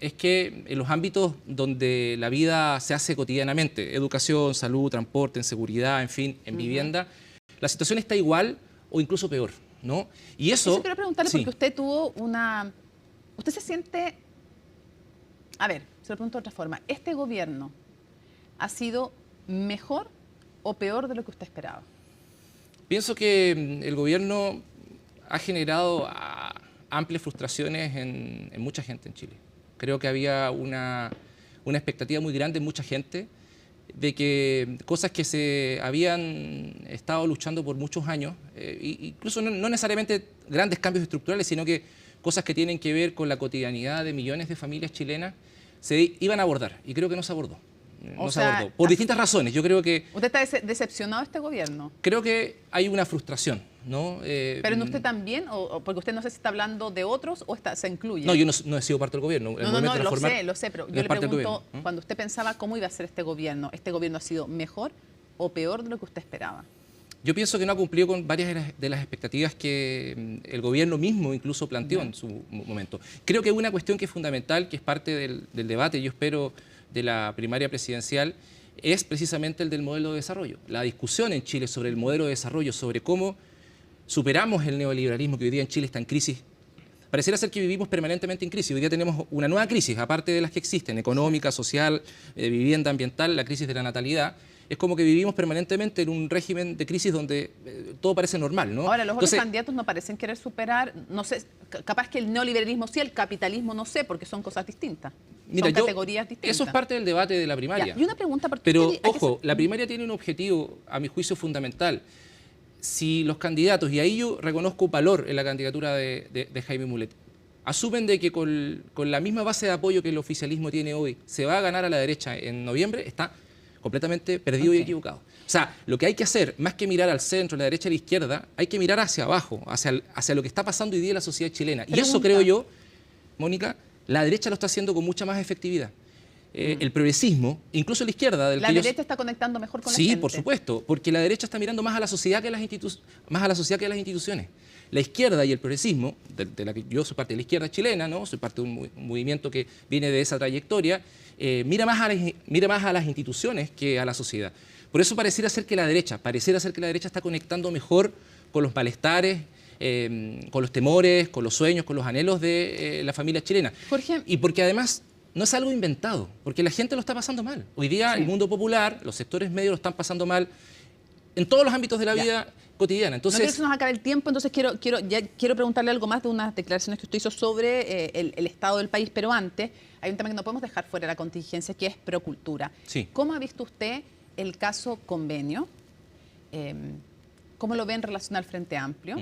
es que en los ámbitos donde la vida se hace cotidianamente, educación, salud, transporte, en seguridad, en fin, en vivienda, la situación está igual o incluso peor, ¿no? Y eso quiero preguntarle porque usted tuvo una... ¿Usted se siente... A ver, se lo pregunto de otra forma. ¿Este gobierno ha sido mejor o peor de lo que usted esperaba? Pienso que el gobierno ha generado amplias frustraciones en mucha gente en Chile. Creo que había una expectativa muy grande en mucha gente de que cosas que se habían estado luchando por muchos años, incluso no necesariamente grandes cambios estructurales, sino que cosas que tienen que ver con la cotidianidad de millones de familias chilenas, se iban a abordar, y creo que no se abordó. No se abordó, por distintas razones. Yo creo que... ¿Usted está decepcionado de este gobierno? Creo que hay una frustración, ¿no? ¿Pero en usted también? ¿O porque usted no sé si está hablando de otros o se incluye? No, yo no he sido parte del gobierno. No, lo sé, pero yo le pregunto, cuando usted pensaba cómo iba a ser ¿este gobierno ha sido mejor o peor de lo que usted esperaba? Yo pienso que no ha cumplido con varias de las expectativas que el gobierno mismo incluso planteó en su momento. Creo que una cuestión que es fundamental, que es parte del debate, yo espero, de la primaria presidencial, es precisamente el del modelo de desarrollo. La discusión en Chile sobre el modelo de desarrollo, sobre cómo superamos el neoliberalismo que hoy día en Chile está en crisis. Pareciera ser que vivimos permanentemente en crisis. Hoy día tenemos una nueva crisis, aparte de las que existen, económica, social, vivienda, ambiental, la crisis de la natalidad. Es como que vivimos permanentemente en un régimen de crisis donde todo parece normal, ¿no? Ahora, los otros candidatos no parecen querer superar, no sé, capaz que el neoliberalismo sí, el capitalismo no sé, porque son cosas distintas. Mira, son categorías distintas. Eso es parte del debate de la primaria. Y una pregunta, pero ojo, la primaria tiene un objetivo, a mi juicio, fundamental. Si los candidatos, y ahí yo reconozco valor en la candidatura de Jaime Mulet, asumen de que con la misma base de apoyo que el oficialismo tiene hoy, se va a ganar a la derecha en noviembre, está completamente perdido y equivocado. O sea, lo que hay que hacer, más que mirar al centro, a la derecha y a la izquierda, hay que mirar hacia abajo, hacia lo que está pasando hoy día en la sociedad chilena. Y eso, creo yo, Mónica, la derecha lo está haciendo con mucha más efectividad. El progresismo, incluso la izquierda... ¿La derecha está conectando mejor con la gente? Sí, por supuesto, porque la derecha está mirando más a la sociedad que a las instituciones. La izquierda y el progresismo, de la que yo soy parte de la izquierda chilena, ¿no? Soy parte de un movimiento que viene de esa trayectoria, mira más a las instituciones que a la sociedad. Por eso pareciera ser que la derecha está conectando mejor con los malestares, con los temores, con los sueños, con los anhelos de la familia chilena. Jorge. Y porque además no es algo inventado, porque la gente lo está pasando mal. Hoy día el mundo popular, los sectores medios lo están pasando mal en todos los ámbitos de la vida cotidiana. Entonces, no quiero que se nos acabe el tiempo, entonces quiero preguntarle algo más de unas declaraciones que usted hizo sobre el estado del país, pero antes hay un tema que no podemos dejar fuera de la contingencia, que es Procultura. Sí. ¿Cómo ha visto usted el caso Convenio? ¿Cómo lo ve en relación al Frente Amplio?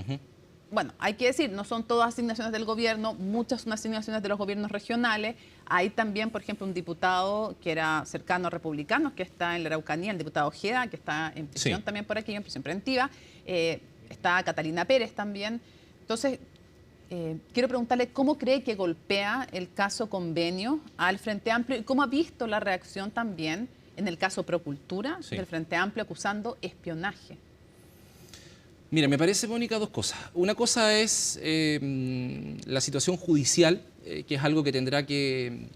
Bueno, hay que decir, no son todas asignaciones del gobierno, muchas son asignaciones de los gobiernos regionales. Hay también, por ejemplo, un diputado que era cercano a republicanos, que está en la Araucanía, el diputado Ojeda, que está en prisión también por aquí, en prisión preventiva. Está Catalina Pérez también. Entonces, quiero preguntarle cómo cree que golpea el caso Convenio al Frente Amplio y cómo ha visto la reacción también en el caso Procultura del Frente Amplio acusando espionaje. Mira, me parece, Mónica, dos cosas. Una cosa es la situación judicial, que es algo que tendrá que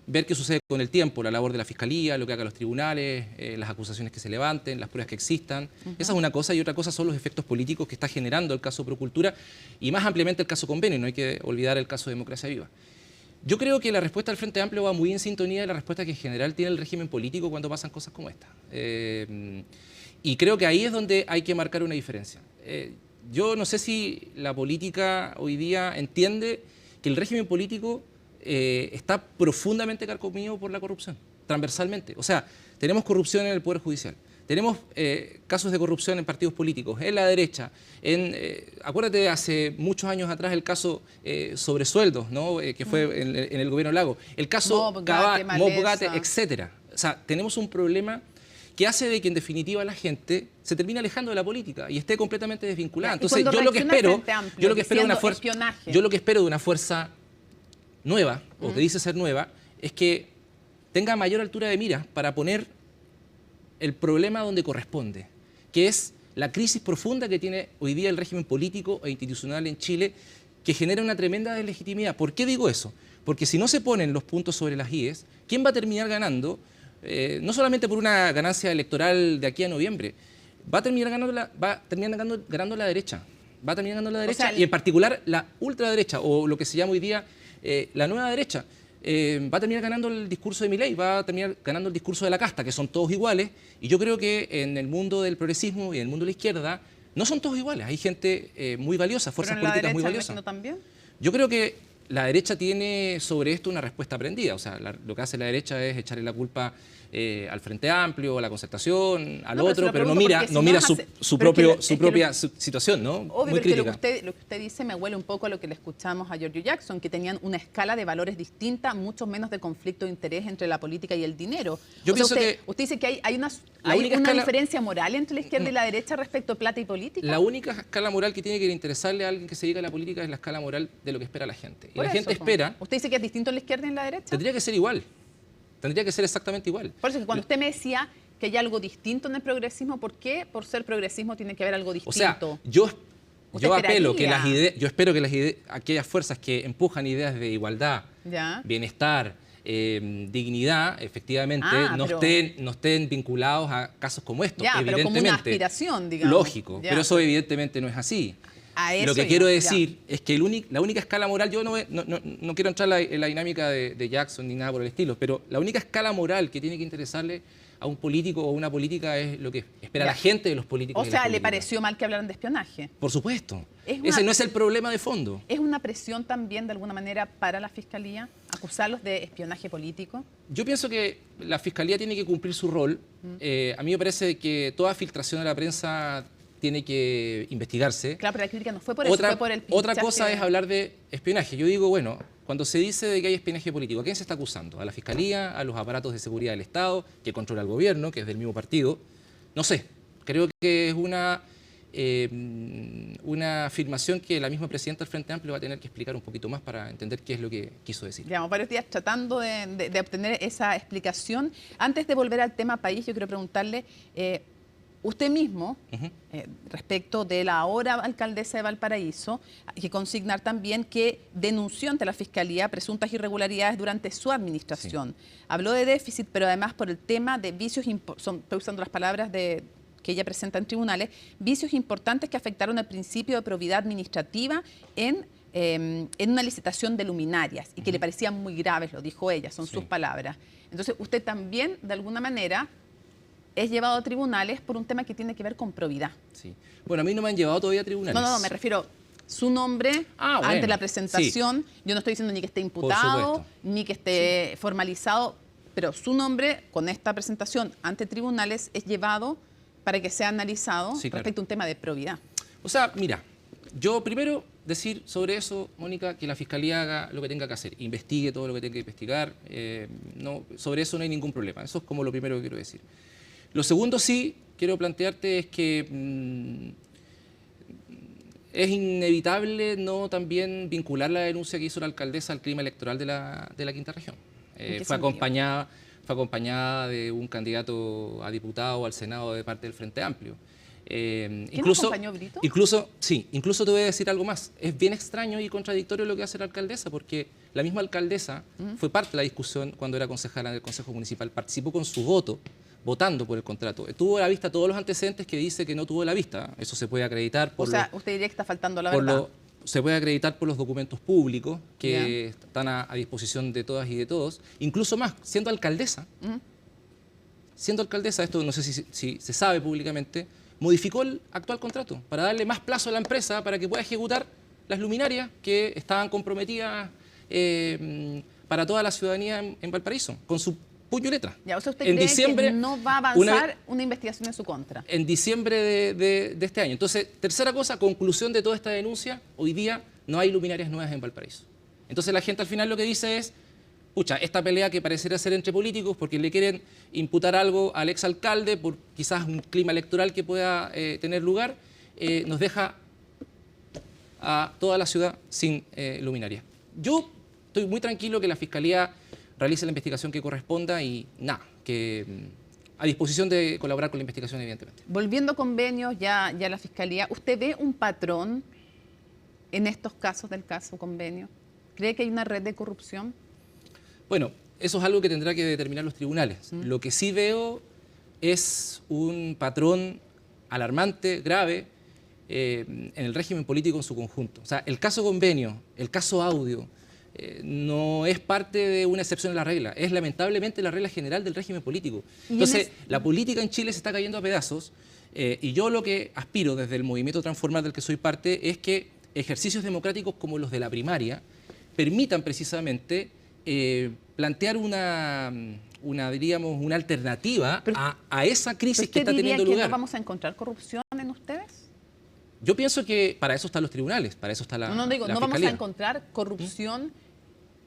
ver qué sucede con el tiempo, la labor de la Fiscalía, lo que hagan los tribunales, las acusaciones que se levanten, las pruebas que existan. Esa es una cosa, y otra cosa son los efectos políticos que está generando el caso Procultura y más ampliamente el caso Convenio, no hay que olvidar el caso Democracia Viva. Yo creo que la respuesta del Frente Amplio va muy en sintonía de la respuesta que en general tiene el régimen político cuando pasan cosas como esta. Y creo que ahí es donde hay que marcar una diferencia. Yo no sé si la política hoy día entiende que el régimen político está profundamente carcomido por la corrupción, transversalmente. O sea, tenemos corrupción en el Poder Judicial, tenemos casos de corrupción en partidos políticos, en la derecha, acuérdate hace muchos años atrás el caso sobre sueldos, ¿no? Que fue en el gobierno Lago, el caso Bogate, etcétera. O sea, tenemos un problema que hace de que en definitiva la gente se termine alejando de la política y esté completamente desvinculada. Entonces yo lo que espero de una fuerza nueva, o que dice ser nueva, es que tenga mayor altura de miras para poner el problema donde corresponde, que es la crisis profunda que tiene hoy día el régimen político e institucional en Chile, que genera una tremenda deslegitimidad. ¿Por qué digo eso? Porque si no se ponen los puntos sobre las IES, ¿quién va a terminar ganando? No solamente por una ganancia electoral de aquí a noviembre, va a terminar ganando la derecha. Va a terminar ganando la derecha, o sea, y en particular la ultraderecha, o lo que se llama hoy día la nueva derecha. Va a terminar ganando el discurso de Milei, va a terminar ganando el discurso de la casta, que son todos iguales, y yo creo que en el mundo del progresismo y en el mundo de la izquierda no son todos iguales, hay gente muy valiosa, fuerzas políticas muy valiosas. ¿También? Yo creo que la derecha tiene sobre esto una respuesta aprendida, o sea, lo que hace la derecha es echarle la culpa al Frente Amplio, a la Concertación, al otro, pero no mira su propia situación, ¿no? Obvio, muy porque crítica. lo que usted dice me huele un poco a lo que le escuchamos a Giorgio Jackson, que tenían una escala de valores distinta, mucho menos de conflicto de interés entre la política y el dinero. Yo pienso usted dice que hay una diferencia moral entre la izquierda y la derecha respecto a plata y política. La única escala moral que tiene que interesarle a alguien que se dedica a la política es la escala moral de lo que espera la gente. Y la gente espera... ¿Usted dice que es distinto en la izquierda y en la derecha? Tendría que ser igual. Tendría que ser exactamente igual. Por eso que cuando usted me decía que hay algo distinto en el progresismo, ¿por qué por ser progresismo tiene que haber algo distinto? O sea, yo apelo que las ideas, yo espero que las ideas, aquellas fuerzas que empujan ideas de igualdad, bienestar, dignidad, efectivamente, no estén vinculados a casos como estos. Pero como una aspiración, digamos. Lógico, pero eso evidentemente no es así. Lo que quiero decir es que la única escala moral, yo no quiero entrar en la dinámica de Jackson ni nada por el estilo, pero la única escala moral que tiene que interesarle a un político o una política es lo que espera la gente de los políticos. O sea, ¿le pareció mal que hablaran de espionaje? Por supuesto. Ese no es el problema de fondo. ¿Es una presión también, de alguna manera, para la Fiscalía, acusarlos de espionaje político? Yo pienso que la Fiscalía tiene que cumplir su rol. A mí me parece que toda filtración de la prensa tiene que investigarse. Claro, pero la crítica no fue por eso, fue por el pinchaje. Otra cosa es hablar de espionaje. Yo digo, bueno, cuando se dice de que hay espionaje político, ¿a quién se está acusando? ¿A la Fiscalía? ¿A los aparatos de seguridad del Estado, que controla el gobierno, que es del mismo partido? No sé. Creo que es una afirmación que la misma presidenta del Frente Amplio va a tener que explicar un poquito más para entender qué es lo que quiso decir. Llevamos varios días tratando de obtener esa explicación. Antes de volver al tema país, yo quiero preguntarle... usted mismo, respecto de la ahora alcaldesa de Valparaíso, hay que consignar también que denunció ante la Fiscalía presuntas irregularidades durante su administración. Sí. Habló de déficit, pero además por el tema de vicios, estoy usando las palabras que ella presenta en tribunales, vicios importantes que afectaron el principio de probidad administrativa en una licitación de luminarias y que le parecían muy graves, lo dijo ella, son sus palabras. Entonces, usted también, de alguna manera... es llevado a tribunales por un tema que tiene que ver con probidad. Sí. Bueno, a mí no me han llevado todavía a tribunales. No, me refiero su nombre ante la presentación. Sí. Yo no estoy diciendo ni que esté imputado, ni que esté formalizado, pero su nombre con esta presentación ante tribunales es llevado para que sea analizado respecto a un tema de probidad. O sea, mira, yo primero decir sobre eso, Mónica, que la Fiscalía haga lo que tenga que hacer, investigue todo lo que tenga que investigar. Sobre eso no hay ningún problema. Eso es como lo primero que quiero decir. Lo segundo sí quiero plantearte es que es inevitable no también vincular la denuncia que hizo la alcaldesa al clima electoral de la Quinta Región. Fue acompañada de un candidato a diputado o al Senado de parte del Frente Amplio. Incluso acompañó, Brito? Incluso te voy a decir algo más. Es bien extraño y contradictorio lo que hace la alcaldesa, porque la misma alcaldesa fue parte de la discusión cuando era concejala en el Consejo Municipal, participó con su voto, votando por el contrato. Tuvo a la vista todos los antecedentes que dice que no tuvo a la vista. Eso se puede acreditar por... O sea, usted diría que está faltando la verdad. Se puede acreditar por los documentos públicos que están a disposición de todas y de todos. Incluso más, siendo alcaldesa, esto no sé si se sabe públicamente, modificó el actual contrato para darle más plazo a la empresa para que pueda ejecutar las luminarias que estaban comprometidas para toda la ciudadanía en Valparaíso, con su puño y letra. Ya, o sea, ¿usted cree que no va a avanzar una investigación en su contra? En diciembre de este año. Entonces, tercera cosa, conclusión de toda esta denuncia, hoy día no hay luminarias nuevas en Valparaíso. Entonces la gente al final lo que dice es, pucha, esta pelea que pareciera ser entre políticos porque le quieren imputar algo al exalcalde por quizás un clima electoral que pueda tener lugar, nos deja a toda la ciudad sin luminaria. Yo estoy muy tranquilo que la Fiscalía realice la investigación que corresponda y nada, que a disposición de colaborar con la investigación, evidentemente. Volviendo a convenios, ya la Fiscalía, ¿usted ve un patrón en estos casos del caso convenio? ¿Cree que hay una red de corrupción? Bueno, eso es algo que tendrá que determinar los tribunales. Lo que sí veo es un patrón alarmante, grave, en el régimen político en su conjunto. O sea, el caso convenio, el caso audio, no es parte de una excepción a la regla, es lamentablemente la regla general del régimen político. Entonces, la política en Chile se está cayendo a pedazos y yo lo que aspiro desde el movimiento Transformar del que soy parte es que ejercicios democráticos como los de la primaria permitan precisamente plantear una alternativa a esa crisis que está teniendo lugar. ¿No vamos a encontrar corrupción en ustedes? Yo pienso que para eso están los tribunales, para eso está la Fiscalía. ¿No vamos a encontrar corrupción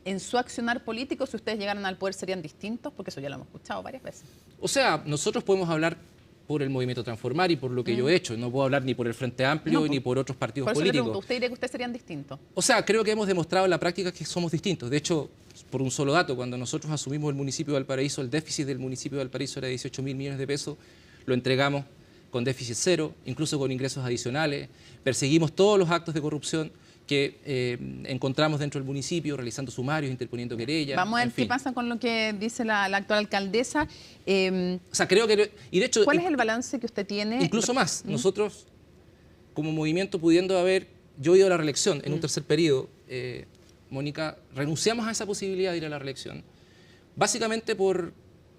en su accionar político? Si ustedes llegaran al poder, ¿serían distintos? Porque eso ya lo hemos escuchado varias veces. O sea, nosotros podemos hablar por el movimiento Transformar y por lo que yo he hecho. No puedo hablar ni por el Frente Amplio ni por otros partidos políticos. Le pregunto, ¿usted diría que ustedes serían distintos? O sea, creo que hemos demostrado en la práctica que somos distintos. De hecho, por un solo dato, cuando nosotros asumimos el municipio de Valparaíso, el déficit del municipio de Valparaíso era de 18.000 millones de pesos, lo entregamos con déficit cero, incluso con ingresos adicionales, perseguimos todos los actos de corrupción que encontramos dentro del municipio, realizando sumarios, interponiendo querellas. Vamos a ver qué pasa con lo que dice la actual alcaldesa. O sea, creo que... Y de hecho, ¿cuál es el balance que usted tiene? Incluso más, nosotros como movimiento pudiendo haber yo ido a la reelección en un tercer periodo, Mónica, renunciamos a esa posibilidad de ir a la reelección, básicamente por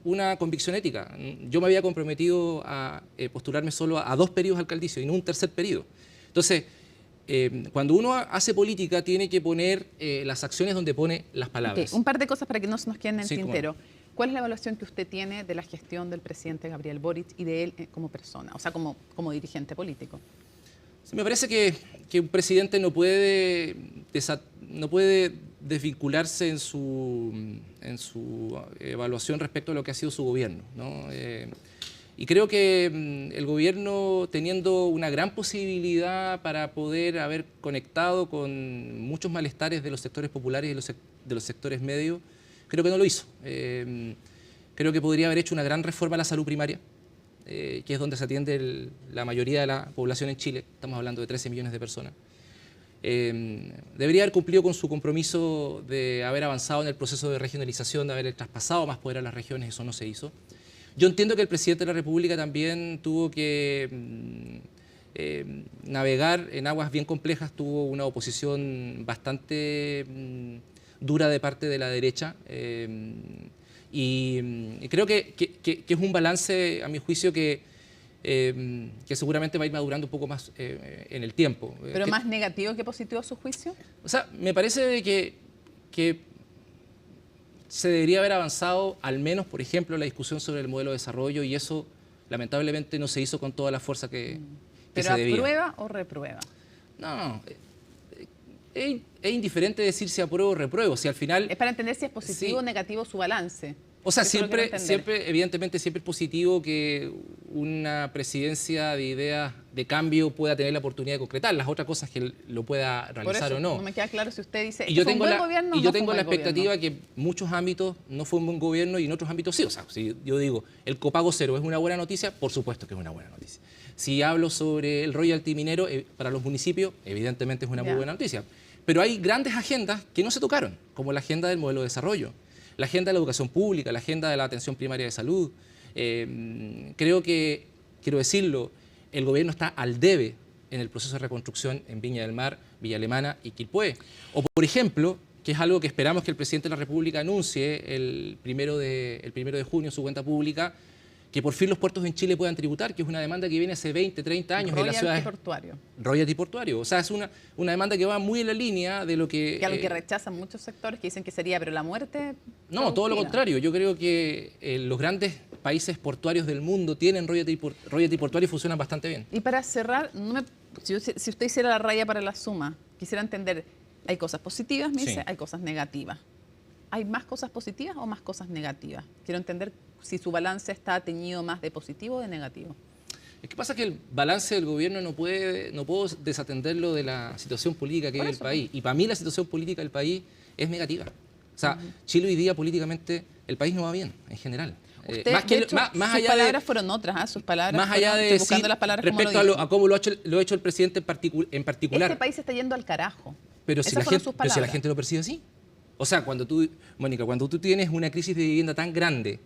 una convicción ética. Yo me había comprometido a postularme solo a 2 periodos alcaldicios y no un tercer periodo. Entonces, cuando uno hace política tiene que poner las acciones donde pone las palabras. Un par de cosas para que no se nos queden en el tintero. ¿Cuál es la evaluación que usted tiene de la gestión del presidente Gabriel Boric y de él como persona, o sea, como dirigente político? Me parece que un presidente no puede desvincularse en su evaluación respecto a lo que ha sido su gobierno, ¿no? Y creo que el gobierno, teniendo una gran posibilidad para poder haber conectado con muchos malestares de los sectores populares y de los sectores medios, creo que no lo hizo. Creo que podría haber hecho una gran reforma a la salud primaria, que es donde se atiende la mayoría de la población en Chile. Estamos hablando de 13 millones de personas. Debería haber cumplido con su compromiso de haber avanzado en el proceso de regionalización, de haber traspasado más poder a las regiones. Eso no se hizo. Yo entiendo que el presidente de la República también tuvo que navegar en aguas bien complejas, tuvo una oposición bastante dura de parte de la derecha y creo que es un balance, a mi juicio, que seguramente va a ir madurando un poco más en el tiempo. ¿Pero más negativo que positivo a su juicio? O sea, me parece que se debería haber avanzado al menos, por ejemplo, la discusión sobre el modelo de desarrollo y eso lamentablemente no se hizo con toda la fuerza que se debía. ¿Pero aprueba o reprueba? No, es indiferente decir si apruebo o repruebo, si al final... Es para entender si es positivo o negativo su balance. O sea, siempre, evidentemente, siempre es positivo que una presidencia de ideas de cambio pueda tener la oportunidad de concretar. Las otras cosas que lo pueda realizar o no. No me queda claro si usted dice, y yo tengo la expectativa que muchos ámbitos no fue un buen gobierno y en otros ámbitos sí. O sea, si yo digo, el copago cero es una buena noticia, por supuesto que es una buena noticia. Si hablo sobre el royalty minero para los municipios, evidentemente es una muy buena noticia. Pero hay grandes agendas que no se tocaron, como la agenda del modelo de desarrollo, la agenda de la educación pública, la agenda de la atención primaria de salud. Creo que, quiero decirlo, el gobierno está al debe en el proceso de reconstrucción en Viña del Mar, Villa Alemana y Quilpué. O, por ejemplo, que es algo que esperamos que el presidente de la República anuncie el 1 de junio en su cuenta pública, que por fin los puertos en Chile puedan tributar, que es una demanda que viene hace 20, 30 años en la ciudad. Royalty portuario. Royalty portuario. O sea, es una demanda que va muy en la línea de lo que... Que algo que rechazan muchos sectores, que dicen que sería, pero la muerte... No, todo lo contrario. Yo creo que los grandes países portuarios del mundo tienen royalty portuario y funcionan bastante bien. Y para cerrar, si usted hiciera la raya para la suma, quisiera entender, hay cosas positivas, me dice, hay cosas negativas. ¿Hay más cosas positivas o más cosas negativas? Quiero entender si su balance está teñido más de positivo o de negativo. Es que pasa que el balance del gobierno no puedo desatenderlo de la situación política que vive el país. Y para mí la situación política del país es negativa. O sea, Chile hoy día políticamente, el país no va bien, en general. Usted, sus palabras fueron otras, sus palabras más allá de decir, buscando las palabras respecto a cómo lo ha hecho el presidente en particular. Este país se está yendo al carajo. Pero si la gente lo percibe así. O sea, Mónica, cuando tú tienes una crisis de vivienda tan grande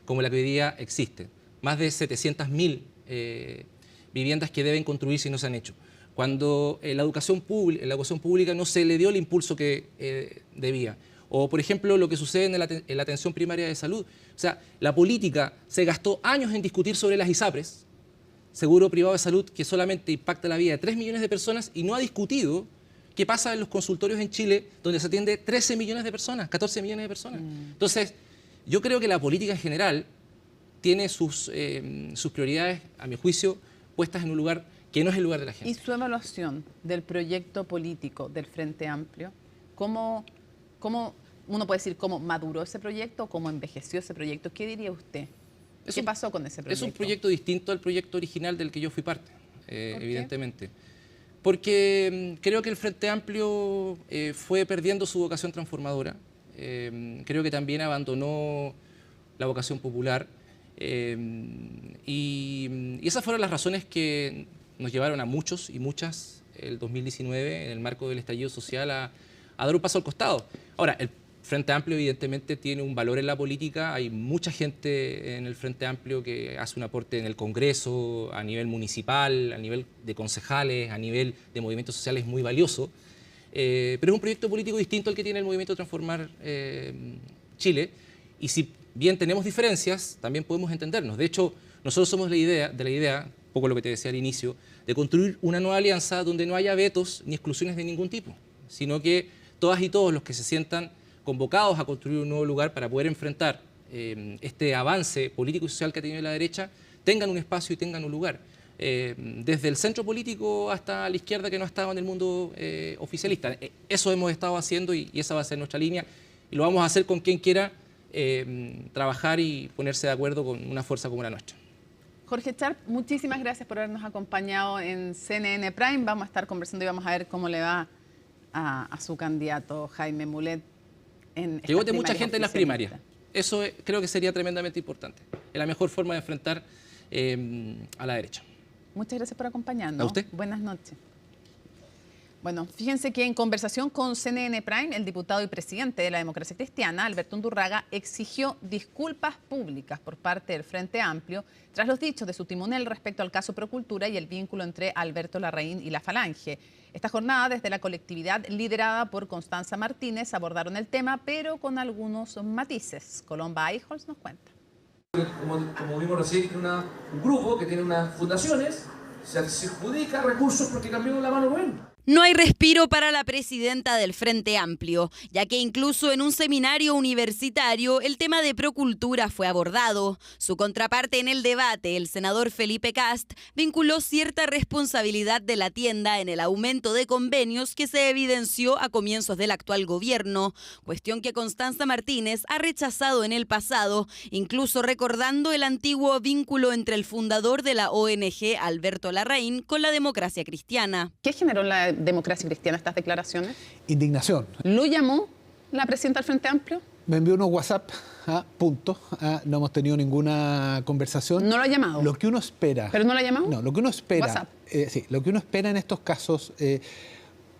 como la que hoy día existe, más de 700.000 viviendas que deben construirse y no se han hecho, cuando la educación pública no se le dio el impulso que debía, o por ejemplo lo que sucede en la atención primaria de salud. O sea, la política se gastó años en discutir sobre las ISAPRES, seguro privado de salud, que solamente impacta la vida de 3 millones de personas, y no ha discutido qué pasa en los consultorios en Chile, donde se atiende 13 millones de personas, 14 millones de personas. Entonces, yo creo que la política en general tiene sus prioridades, a mi juicio, puestas en un lugar que no es el lugar de la gente. ¿Y su evaluación del proyecto político del Frente Amplio? ¿Cómo uno puede decir cómo maduró ese proyecto o cómo envejeció ese proyecto? ¿Qué diría usted? ¿Qué pasó con ese proyecto? Es un proyecto distinto al proyecto original del que yo fui parte, evidentemente. Porque creo que el Frente Amplio fue perdiendo su vocación transformadora. Creo que también abandonó la vocación popular. Y esas fueron las razones que nos llevaron a muchos y muchas el 2019, en el marco del estallido social, a dar un paso al costado. Ahora, el Frente Amplio evidentemente tiene un valor en la política. Hay mucha gente en el Frente Amplio que hace un aporte en el Congreso, a nivel municipal, a nivel de concejales, a nivel de movimientos sociales muy valioso. Pero es un proyecto político distinto al que tiene el Movimiento Transformar Chile. Y si bien tenemos diferencias, también podemos entendernos. De hecho, nosotros somos de la idea, un poco lo que te decía al inicio, de construir una nueva alianza donde no haya vetos ni exclusiones de ningún tipo, sino que todas y todos los que se sientan convocados a construir un nuevo lugar para poder enfrentar este avance político y social que ha tenido la derecha, tengan un espacio y tengan un lugar. Desde el centro político hasta la izquierda que no ha estado en el mundo oficialista. Eso hemos estado haciendo y esa va a ser nuestra línea. Y lo vamos a hacer con quien quiera trabajar y ponerse de acuerdo con una fuerza como la nuestra. Jorge Sharp, muchísimas gracias por habernos acompañado en CNN Prime. Vamos a estar conversando y vamos a ver cómo le va a su candidato Jaime Mulet. Que vote mucha gente en las primarias. Eso creo que sería tremendamente importante. Es la mejor forma de enfrentar a la derecha. Muchas gracias por acompañarnos. ¿A usted? Buenas noches. Bueno, fíjense que en conversación con CNN Prime, el diputado y presidente de la Democracia Cristiana, Alberto Undurraga, exigió disculpas públicas por parte del Frente Amplio tras los dichos de su timonel respecto al caso Procultura y el vínculo entre Alberto Larraín y la Falange. Esta jornada, desde la colectividad liderada por Constanza Martínez, abordaron el tema, pero con algunos matices. Colomba Eichholz nos cuenta. Como vimos recién, un grupo que tiene unas fundaciones, se adjudica recursos porque cambió la mano Rubén. No hay respiro para la presidenta del Frente Amplio, ya que incluso en un seminario universitario el tema de Procultura fue abordado. Su contraparte en el debate, el senador Felipe Kast, vinculó cierta responsabilidad de la tienda en el aumento de convenios que se evidenció a comienzos del actual gobierno, cuestión que Constanza Martínez ha rechazado en el pasado, incluso recordando el antiguo vínculo entre el fundador de la ONG, Alberto Larraín, con la Democracia Cristiana. ¿Qué generó la Democracia Cristiana estas declaraciones? Indignación. ¿Lo llamó la presidenta del Frente Amplio? Me envió unos WhatsApp, punto. No hemos tenido ninguna conversación. ¿No lo ha llamado? Lo que uno espera. ¿Pero no lo ha llamado? No, lo que uno espera. WhatsApp. Sí, lo que uno espera en estos casos,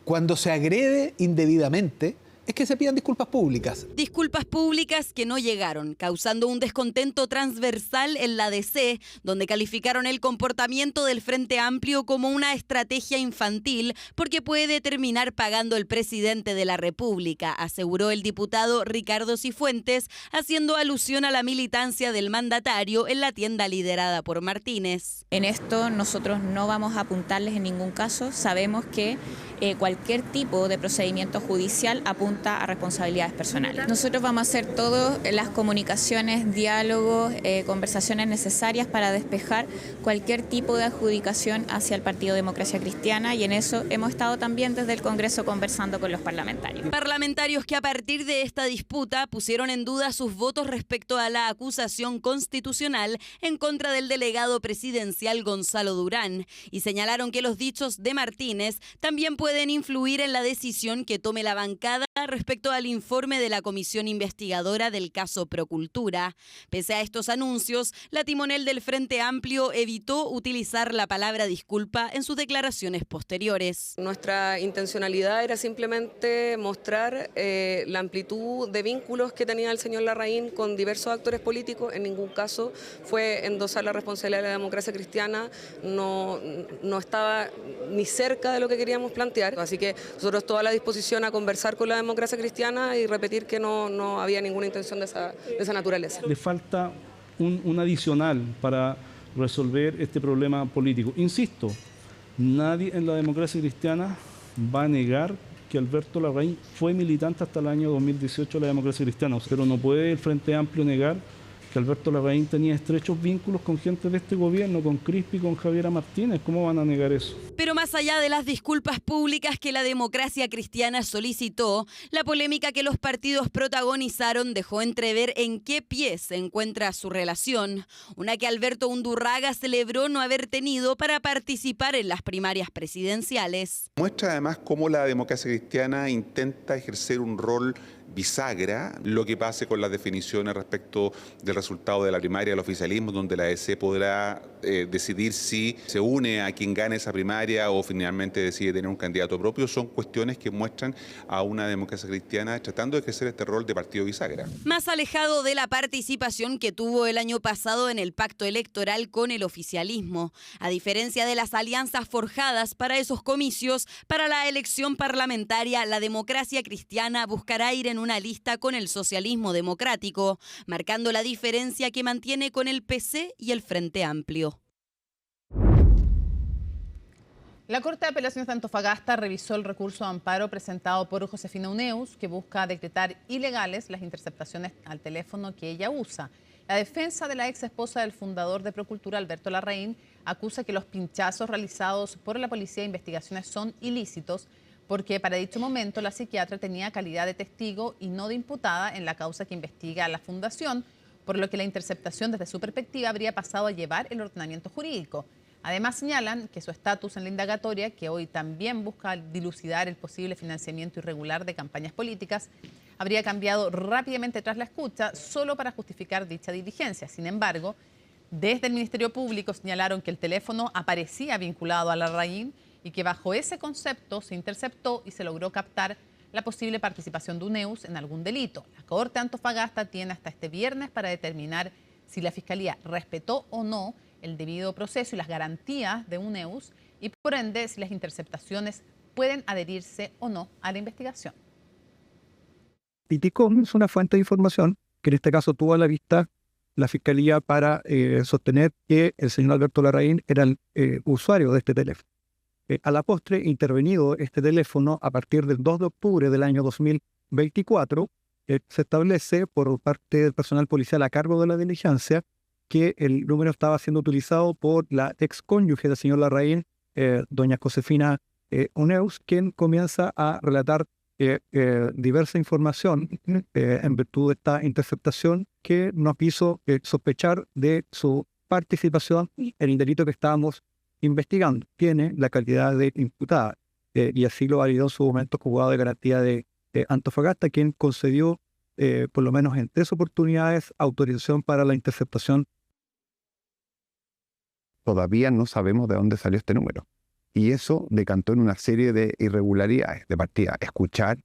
cuando se agrede indebidamente, es que se pidan disculpas públicas. Disculpas públicas que no llegaron, causando un descontento transversal en la DC, donde calificaron el comportamiento del Frente Amplio como una estrategia infantil porque puede terminar pagando el presidente de la República, aseguró el diputado Ricardo Cifuentes, haciendo alusión a la militancia del mandatario en la tienda liderada por Martínez. En esto nosotros no vamos a apuntarles en ningún caso. Sabemos que cualquier tipo de procedimiento judicial apunta a responsabilidades personales. Nosotros vamos a hacer todas las comunicaciones, diálogos, conversaciones necesarias para despejar cualquier tipo de adjudicación hacia el Partido Democracia Cristiana, y en eso hemos estado también desde el Congreso conversando con los parlamentarios. Parlamentarios que a partir de esta disputa pusieron en duda sus votos respecto a la acusación constitucional en contra del delegado presidencial Gonzalo Durán y señalaron que los dichos de Martínez también pueden influir en la decisión que tome la bancada respecto al informe de la comisión investigadora del caso Procultura. Pese a estos anuncios, la timonel del Frente Amplio evitó utilizar la palabra disculpa en sus declaraciones posteriores. Nuestra intencionalidad era simplemente mostrar la amplitud de vínculos que tenía el señor Larraín con diversos actores políticos. En ningún caso fue endosar la responsabilidad de la Democracia Cristiana, no estaba ni cerca de lo que queríamos plantear. Así que nosotros toda la disposición a conversar con la Democracia Cristiana y repetir que no había ninguna intención de esa naturaleza. Le falta un adicional para resolver este problema político. Insisto, nadie en la Democracia Cristiana va a negar que Alberto Larraín fue militante hasta el año 2018 de la Democracia Cristiana, pero no puede el Frente Amplio negar que Alberto Larraín tenía estrechos vínculos con gente de este gobierno, con Crispi y con Javiera Martínez. ¿Cómo van a negar eso? Pero más allá de las disculpas públicas que la Democracia Cristiana solicitó, la polémica que los partidos protagonizaron dejó entrever en qué pie se encuentra su relación, una que Alberto Undurraga celebró no haber tenido para participar en las primarias presidenciales. Muestra además cómo la Democracia Cristiana intenta ejercer un rol bisagra, lo que pase con las definiciones respecto del resultado de la primaria del oficialismo, donde la DC podrá decidir si se une a quien gane esa primaria o finalmente decide tener un candidato propio, son cuestiones que muestran a una Democracia Cristiana tratando de ejercer este rol de partido bisagra. Más alejado de la participación que tuvo el año pasado en el pacto electoral con el oficialismo, a diferencia de las alianzas forjadas para esos comicios, para la elección parlamentaria, la Democracia Cristiana buscará ir en una lista con el socialismo democrático, marcando la diferencia que mantiene con el PC y el Frente Amplio. La Corte de Apelaciones de Antofagasta revisó el recurso de amparo presentado por Josefina Uneus, que busca decretar ilegales las interceptaciones al teléfono que ella usa. La defensa de la ex esposa del fundador de Procultura, Alberto Larraín, acusa que los pinchazos realizados por la Policía de Investigaciones son ilícitos porque para dicho momento la psiquiatra tenía calidad de testigo y no de imputada en la causa que investiga a la Fundación, por lo que la interceptación desde su perspectiva habría pasado a llevar el ordenamiento jurídico. Además señalan que su estatus en la indagatoria, que hoy también busca dilucidar el posible financiamiento irregular de campañas políticas, habría cambiado rápidamente tras la escucha solo para justificar dicha diligencia. Sin embargo, desde el Ministerio Público señalaron que el teléfono aparecía vinculado a Larraín y que bajo ese concepto se interceptó y se logró captar la posible participación de Uneus en algún delito. La Corte de Antofagasta tiene hasta este viernes para determinar si la Fiscalía respetó o no el debido proceso y las garantías de Uneus y por ende si las interceptaciones pueden adherirse o no a la investigación. Piticom es una fuente de información que en este caso tuvo a la vista la Fiscalía para sostener que el señor Alberto Larraín era el usuario de este teléfono. A la postre, intervenido este teléfono a partir del 2 de octubre del año 2024, se establece por parte del personal policial a cargo de la diligencia que el número estaba siendo utilizado por la excónyuge del señor Larraín, doña Josefina Uneus, quien comienza a relatar diversa información en virtud de esta interceptación que nos hizo sospechar de su participación en el delito que estábamos investigando. Tiene la calidad de imputada y así lo validó en su momento el juzgado de garantía de Antofagasta, quien concedió por lo menos en 3 oportunidades autorización para la interceptación. Todavía no sabemos de dónde salió este número. Y eso decantó en una serie de irregularidades de partida. Escuchar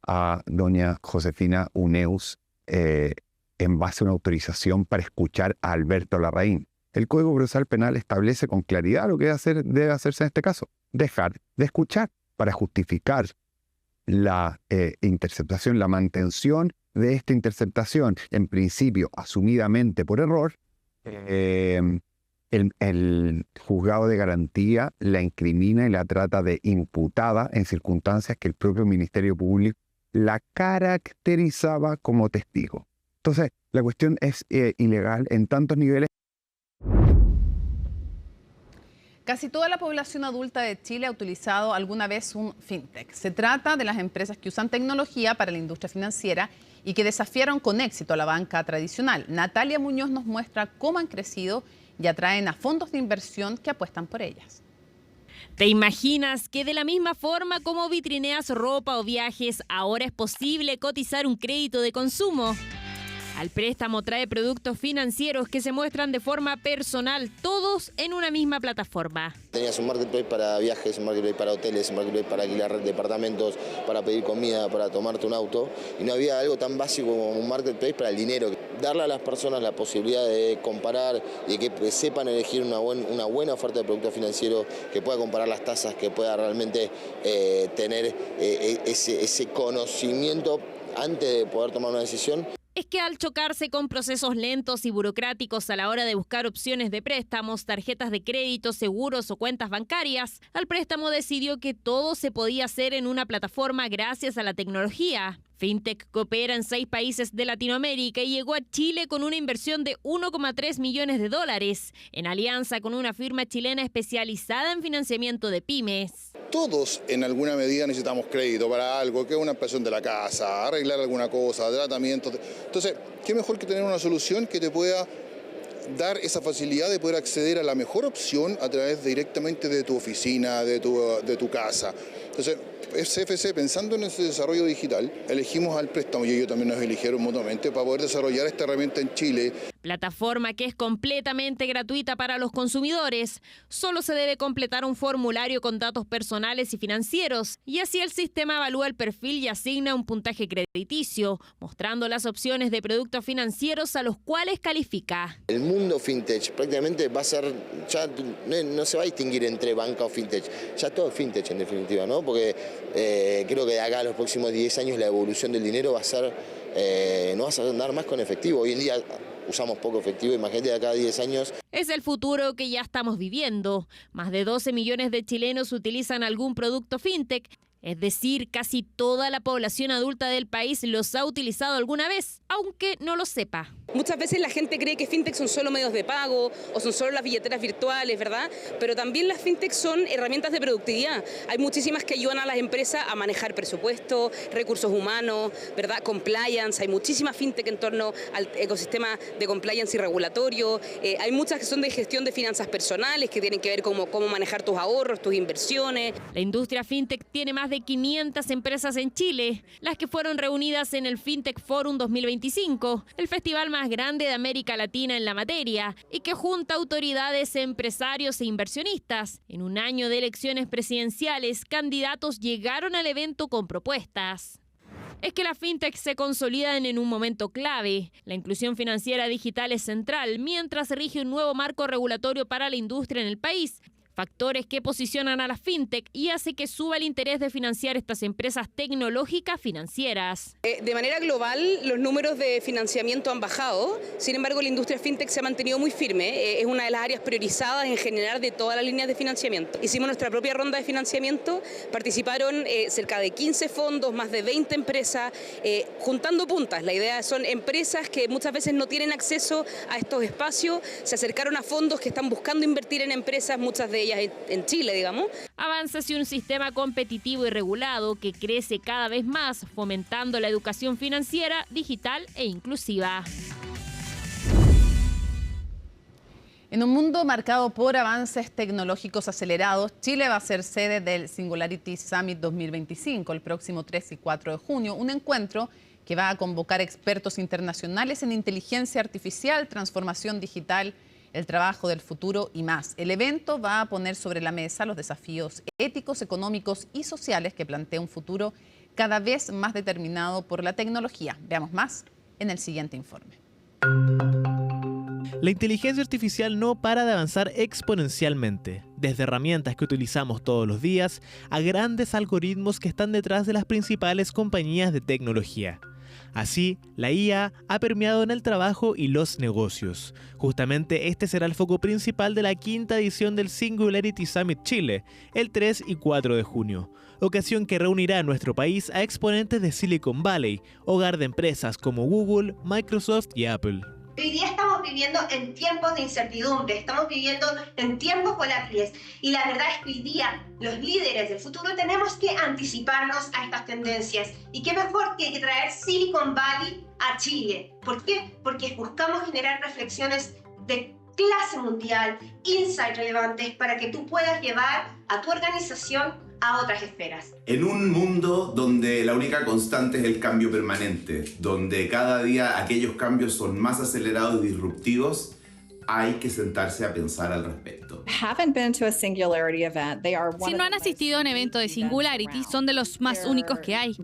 a doña Josefina Uneus en base a una autorización para escuchar a Alberto Larraín. El Código Procesal Penal establece con claridad lo que debe hacerse en este caso. Dejar de escuchar para justificar la interceptación, la mantención de esta interceptación, en principio asumidamente por error. El juzgado de garantía la incrimina y la trata de imputada en circunstancias que el propio Ministerio Público la caracterizaba como testigo. Entonces, la cuestión es ilegal en tantos niveles. Casi toda la población adulta de Chile ha utilizado alguna vez un fintech. Se trata de las empresas que usan tecnología para la industria financiera y que desafiaron con éxito a la banca tradicional. Natalia Muñoz nos muestra cómo han crecido y atraen a fondos de inversión que apuestan por ellas. ¿Te imaginas que de la misma forma como vitrineas ropa o viajes, ahora es posible cotizar un crédito de consumo? Alpréstamo trae productos financieros que se muestran de forma personal, todos en una misma plataforma. Tenías un marketplace para viajes, un marketplace para hoteles, un marketplace para alquilar departamentos, para pedir comida, para tomarte un auto. Y no había algo tan básico como un marketplace para el dinero. Darle a las personas la posibilidad de comparar y de que sepan elegir una buena oferta de productos financieros, que pueda comparar las tasas, que pueda realmente tener ese conocimiento antes de poder tomar una decisión. Es que al chocarse con procesos lentos y burocráticos a la hora de buscar opciones de préstamos, tarjetas de crédito, seguros o cuentas bancarias, Alpréstamo decidió que todo se podía hacer en una plataforma gracias a la tecnología. Fintech coopera en 6 países de Latinoamérica y llegó a Chile con una inversión de $1,3 millones en alianza con una firma chilena especializada en financiamiento de pymes. Todos en alguna medida necesitamos crédito para algo, que es una ampliación de la casa, arreglar alguna cosa, tratamiento. Entonces, ¿qué mejor que tener una solución que te pueda dar esa facilidad de poder acceder a la mejor opción a través directamente de tu oficina, de tu casa? Entonces, CFC, pensando en ese desarrollo digital, elegimos Alpréstamo y ellos también nos eligieron mutuamente para poder desarrollar esta herramienta en Chile. Plataforma que es completamente gratuita para los consumidores. Solo se debe completar un formulario con datos personales y financieros y así el sistema evalúa el perfil y asigna un puntaje crediticio, mostrando las opciones de productos financieros a los cuales califica. El mundo fintech prácticamente va a ser, ya no se va a distinguir entre banca o fintech, ya todo es fintech en definitiva, ¿no? Porque creo que de acá a los próximos 10 años la evolución del dinero va a ser, no vas a andar más con efectivo. Hoy en día usamos poco efectivo, imagínate de acá a 10 años. Es el futuro que ya estamos viviendo. Más de 12 millones de chilenos utilizan algún producto fintech. Es decir, casi toda la población adulta del país los ha utilizado alguna vez, aunque no lo sepa. Muchas veces la gente cree que fintech son solo medios de pago o son solo las billeteras virtuales, ¿verdad? Pero también las fintech son herramientas de productividad. Hay muchísimas que ayudan a las empresas a manejar presupuesto, recursos humanos, ¿verdad? Compliance, hay muchísimas fintech en torno al ecosistema de compliance y regulatorio. Hay muchas que son de gestión de finanzas personales, que tienen que ver cómo manejar tus ahorros, tus inversiones. La industria fintech tiene más de 500 empresas en Chile, las que fueron reunidas en el Fintech Forum 2025, el festival más grande de América Latina en la materia y que junta autoridades, empresarios e inversionistas. En un año de elecciones presidenciales, candidatos llegaron al evento con propuestas. Es que las fintech se consolidan en un momento clave. La inclusión financiera digital es central, mientras rige un nuevo marco regulatorio para la industria en el país. factores que posicionan a las fintech y hace que suba el interés de financiar estas empresas tecnológicas financieras. De manera global, los números de financiamiento han bajado, sin embargo, la industria fintech se ha mantenido muy firme, es una de las áreas priorizadas en general de todas las líneas de financiamiento. Hicimos nuestra propia ronda de financiamiento, participaron cerca de 15 fondos, más de 20 empresas, juntando puntas. La idea son empresas que muchas veces no tienen acceso a estos espacios, se acercaron a fondos que están buscando invertir en empresas, muchas de ellas en Chile, digamos. Avanza hacia un sistema competitivo y regulado que crece cada vez más, fomentando la educación financiera, digital e inclusiva. En un mundo marcado por avances tecnológicos acelerados, Chile va a ser sede del Singularity Summit 2025 el próximo 3 y 4 de junio, un encuentro que va a convocar expertos internacionales en inteligencia artificial, transformación digital, el trabajo del futuro y más. El evento va a poner sobre la mesa los desafíos éticos, económicos y sociales que plantea un futuro cada vez más determinado por la tecnología. Veamos más en el siguiente informe. La inteligencia artificial no para de avanzar exponencialmente, desde herramientas que utilizamos todos los días a grandes algoritmos que están detrás de las principales compañías de tecnología. Así, la IA ha permeado en el trabajo y los negocios. Justamente este será el foco principal de la quinta edición del Singularity Summit Chile, el 3 y 4 de junio, ocasión que reunirá en nuestro país a exponentes de Silicon Valley, hogar de empresas como Google, Microsoft y Apple. Hoy día estamos viviendo en tiempos de incertidumbre, estamos viviendo en tiempos volátiles y la verdad es que hoy día los líderes del futuro tenemos que anticiparnos a estas tendencias y qué mejor que traer Silicon Valley a Chile. ¿Por qué? Porque buscamos generar reflexiones de clase mundial, insights relevantes para que tú puedas llevar a tu organización a otras esferas. En un mundo donde la única constante es el cambio permanente, donde cada día aquellos cambios son más acelerados y disruptivos, hay que sentarse a pensar al respecto. Si no han asistido a un evento de Singularity, son de los más únicos que hay.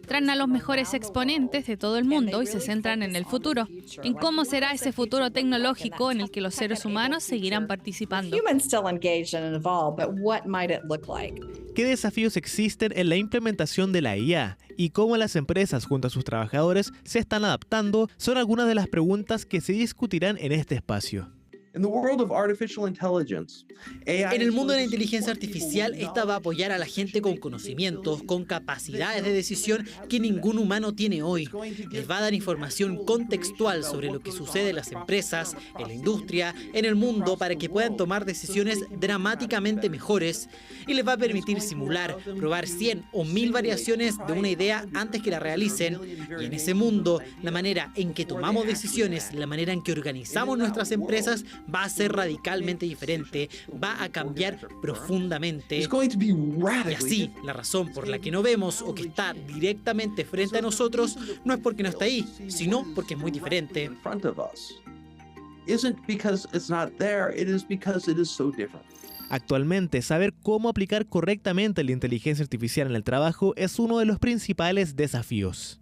Traen a los mejores exponentes de todo el mundo y se centran en el futuro, en cómo será ese futuro tecnológico en el que los seres humanos seguirán participando. ¿Qué desafíos existen en la implementación de la IA y cómo las empresas junto a sus trabajadores se están adaptando? Son algunas de las preguntas que se discutirán en este espacio. En el mundo de la inteligencia artificial, esta va a apoyar a la gente con conocimientos, con capacidades de decisión que ningún humano tiene hoy. Les va a dar información contextual sobre lo que sucede en las empresas, en la industria, en el mundo, para que puedan tomar decisiones dramáticamente mejores. Y les va a permitir simular, probar 100 o 1000 variaciones de una idea antes que la realicen. Y en ese mundo, la manera en que tomamos decisiones, la manera en que organizamos nuestras empresas, va a ser radicalmente diferente, va a cambiar profundamente. Y así, la razón por la que no vemos o que está directamente frente a nosotros no es porque no está ahí, sino porque es muy diferente. Actualmente, saber cómo aplicar correctamente la inteligencia artificial en el trabajo es uno de los principales desafíos.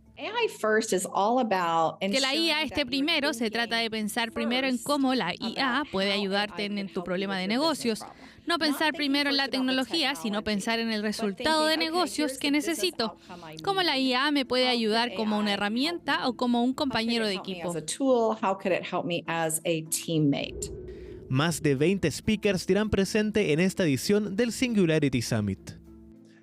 Que la IA esté primero, se trata de pensar primero en cómo la IA puede ayudarte en tu problema de negocios. No pensar primero en la tecnología, sino pensar en el resultado de negocios que necesito. Cómo la IA me puede ayudar como una herramienta o como un compañero de equipo. Más de 20 speakers estarán presentes en esta edición del Singularity Summit.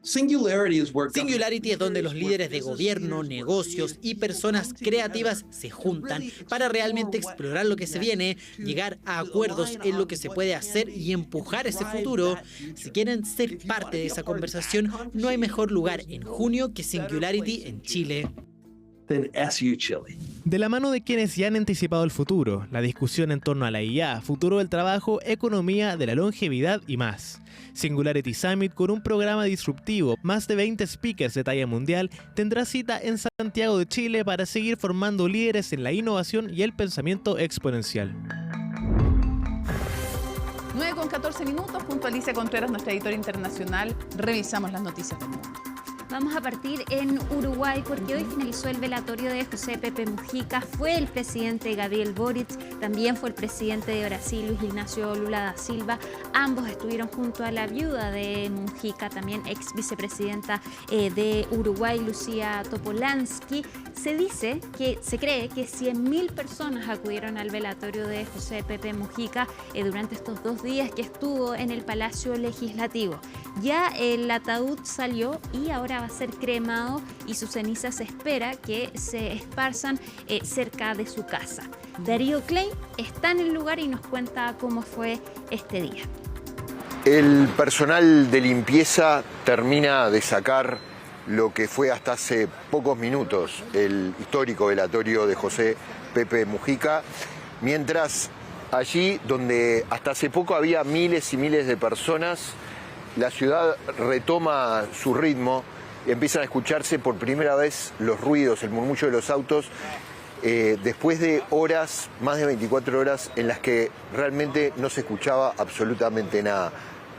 Singularity es donde los líderes de gobierno, negocios y personas creativas se juntan para realmente explorar lo que se viene, llegar a acuerdos en lo que se puede hacer y empujar ese futuro. Si quieren ser parte de esa conversación, no hay mejor lugar en junio que Singularity en Chile. De la mano de quienes ya han anticipado el futuro, la discusión en torno a la IA, futuro del trabajo, economía, de la longevidad y más. Singularity Summit, con un programa disruptivo, más de 20 speakers de talla mundial, tendrá cita en Santiago de Chile para seguir formando líderes en la innovación y el pensamiento exponencial. 9:14 junto a Alicia Contreras, nuestra editora internacional, revisamos las noticias del mundo. Vamos a partir en Uruguay porque hoy finalizó el velatorio de José Pepe Mujica. Fue el presidente Gabriel Boric, también fue el presidente de Brasil, Luis Ignacio Lula da Silva. Ambos estuvieron junto a la viuda de Mujica, también ex vicepresidenta de Uruguay, Lucía Topolansky. Se cree que 100.000 personas acudieron al velatorio de José Pepe Mujica durante estos 2 días que estuvo en el Palacio Legislativo. Ya el ataúd salió y ahora va a ser cremado y sus cenizas se espera que se esparzan cerca de su casa. Darío Klein está en el lugar y nos cuenta cómo fue este día. El personal de limpieza termina de sacar lo que fue hasta hace pocos minutos el histórico velatorio de José Pepe Mujica, mientras allí donde hasta hace poco había miles y miles de personas, la ciudad retoma su ritmo, empiezan a escucharse por primera vez los ruidos, el murmullo de los autos, después de horas, más de 24 horas, en las que realmente no se escuchaba absolutamente nada.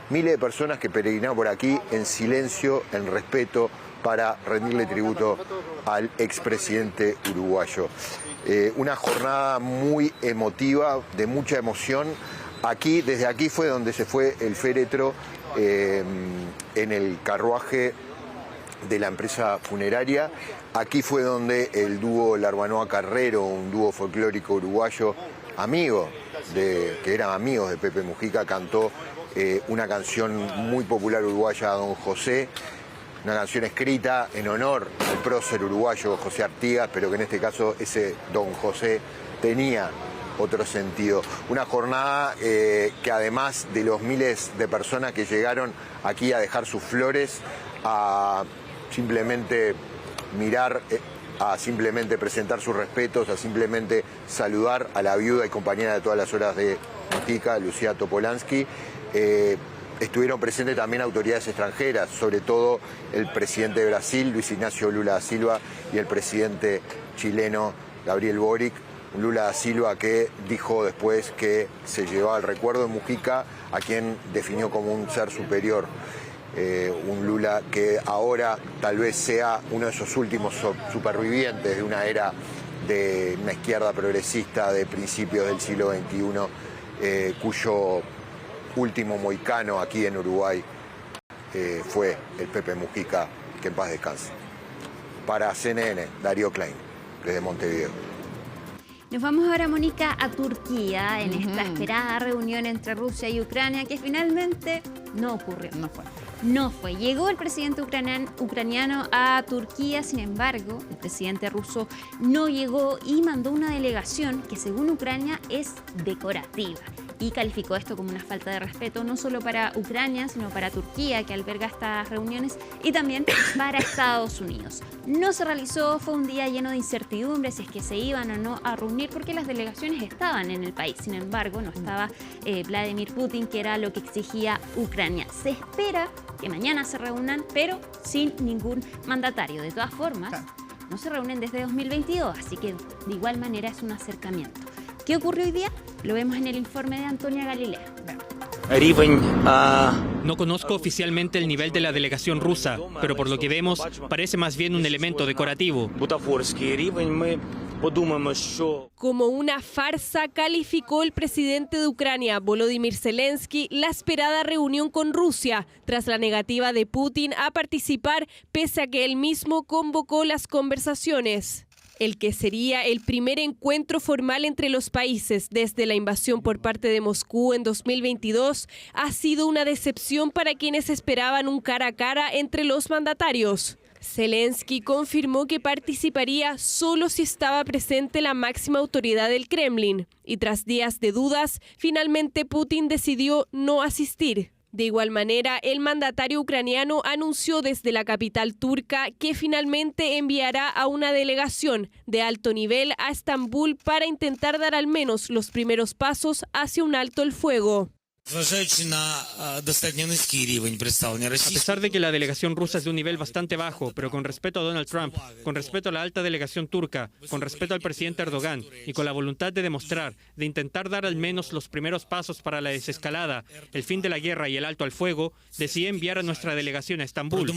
Miles de personas que peregrinaron por aquí en silencio, en respeto, para rendirle tributo al expresidente uruguayo. Una jornada muy emotiva, de mucha emoción. Desde aquí fue donde se fue el féretro en el carruaje de la empresa funeraria. Aquí fue donde el dúo Larbanoa Carrero, un dúo folclórico uruguayo, que eran amigos de Pepe Mujica, cantó una canción muy popular uruguaya, Don José, una canción escrita en honor al prócer uruguayo José Artigas, pero que en este caso ese Don José tenía otro sentido. Una jornada que además de los miles de personas que llegaron aquí a dejar sus flores, a simplemente mirar, a simplemente presentar sus respetos, a simplemente saludar a la viuda y compañera de todas las horas de Mujica, Lucía Topolansky, estuvieron presentes también autoridades extranjeras, sobre todo el presidente de Brasil, Luis Ignacio Lula da Silva, y el presidente chileno, Gabriel Boric. Lula da Silva que dijo después que se llevaba el recuerdo de Mujica, a quien definió como un ser superior. Un Lula que ahora tal vez sea uno de esos últimos supervivientes de una era de una izquierda progresista de principios del siglo XXI, cuyo último mohicano aquí en Uruguay fue el Pepe Mujica, que en paz descanse. Para CNN, Darío Klein, desde Montevideo. Nos vamos ahora, Mónica, a Turquía en esta esperada reunión entre Rusia y Ucrania que finalmente no ocurrió. No fue. Llegó el presidente ucraniano a Turquía, sin embargo, el presidente ruso no llegó y mandó una delegación que según Ucrania es decorativa. Y calificó esto como una falta de respeto no solo para Ucrania, sino para Turquía, que alberga estas reuniones, y también para Estados Unidos. No se realizó, fue un día lleno de incertidumbre si es que se iban o no a reunir, porque las delegaciones estaban en el país. Sin embargo, no estaba Vladimir Putin, que era lo que exigía Ucrania. Se espera que mañana se reúnan, pero sin ningún mandatario. De todas formas, no se reúnen desde 2022, así que de igual manera es un acercamiento. ¿Qué ocurrió hoy día? Lo vemos en el informe de Antonia Galilea. No conozco oficialmente el nivel de la delegación rusa, pero por lo que vemos parece más bien un elemento decorativo. Como una farsa calificó el presidente de Ucrania, Volodymyr Zelensky, la esperada reunión con Rusia, tras la negativa de Putin a participar, pese a que él mismo convocó las conversaciones. El que sería el primer encuentro formal entre los países desde la invasión por parte de Moscú en 2022 ha sido una decepción para quienes esperaban un cara a cara entre los mandatarios. Zelensky confirmó que participaría solo si estaba presente la máxima autoridad del Kremlin y tras días de dudas, finalmente Putin decidió no asistir. De igual manera, el mandatario ucraniano anunció desde la capital turca que finalmente enviará a una delegación de alto nivel a Estambul para intentar dar al menos los primeros pasos hacia un alto el fuego. A pesar de que la delegación rusa es de un nivel bastante bajo, pero con respeto a Donald Trump, con respeto a la alta delegación turca, con respeto al presidente Erdogan y con la voluntad de demostrar, de intentar dar al menos los primeros pasos para la desescalada, el fin de la guerra y el alto al fuego, decidí enviar a nuestra delegación a Estambul.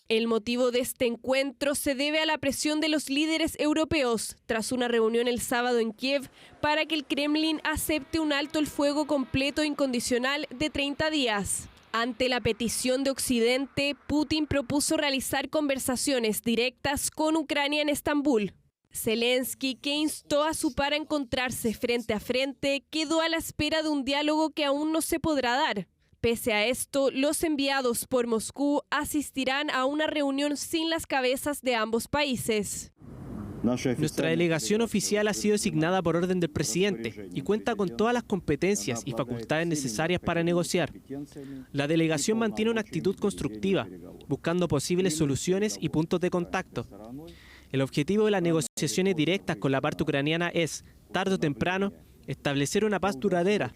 El motivo de este encuentro se debe a la presión de los líderes europeos tras una reunión el sábado en Kiev para que el Kremlin acepte un alto el fuego completo e incondicional de 30 días. Ante la petición de Occidente, Putin propuso realizar conversaciones directas con Ucrania en Estambul. Zelensky, que instó a su par a encontrarse frente a frente, quedó a la espera de un diálogo que aún no se podrá dar. Pese a esto, los enviados por Moscú asistirán a una reunión sin las cabezas de ambos países. Nuestra delegación oficial ha sido designada por orden del presidente y cuenta con todas las competencias y facultades necesarias para negociar. La delegación mantiene una actitud constructiva, buscando posibles soluciones y puntos de contacto. El objetivo de las negociaciones directas con la parte ucraniana es, tarde o temprano, establecer una paz duradera,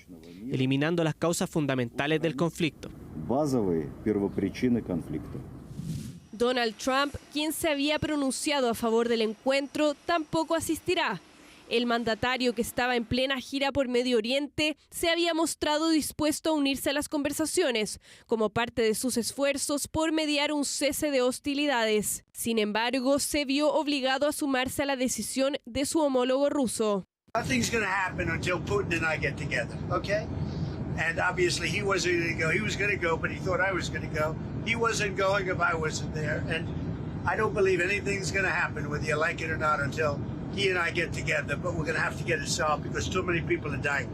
eliminando las causas fundamentales del conflicto. Donald Trump, quien se había pronunciado a favor del encuentro, tampoco asistirá. El mandatario, que estaba en plena gira por Medio Oriente, se había mostrado dispuesto a unirse a las conversaciones, como parte de sus esfuerzos por mediar un cese de hostilidades. Sin embargo, se vio obligado a sumarse a la decisión de su homólogo ruso. Nothing's going to happen until Putin and I get together, okay? And obviously he wasn't going to go. He was going to go, but he thought I was going to go. He wasn't going if I wasn't there. And I don't believe anything's going to happen, whether you like it or not, until he and I get together. But we're going to have to get it solved because too many people are dying.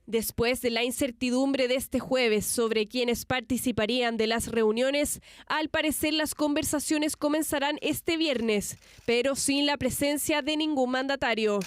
Después de la incertidumbre de este jueves sobre quiénes participarían de las reuniones, al parecer las conversaciones comenzarán este viernes, pero sin la presencia de ningún mandatario.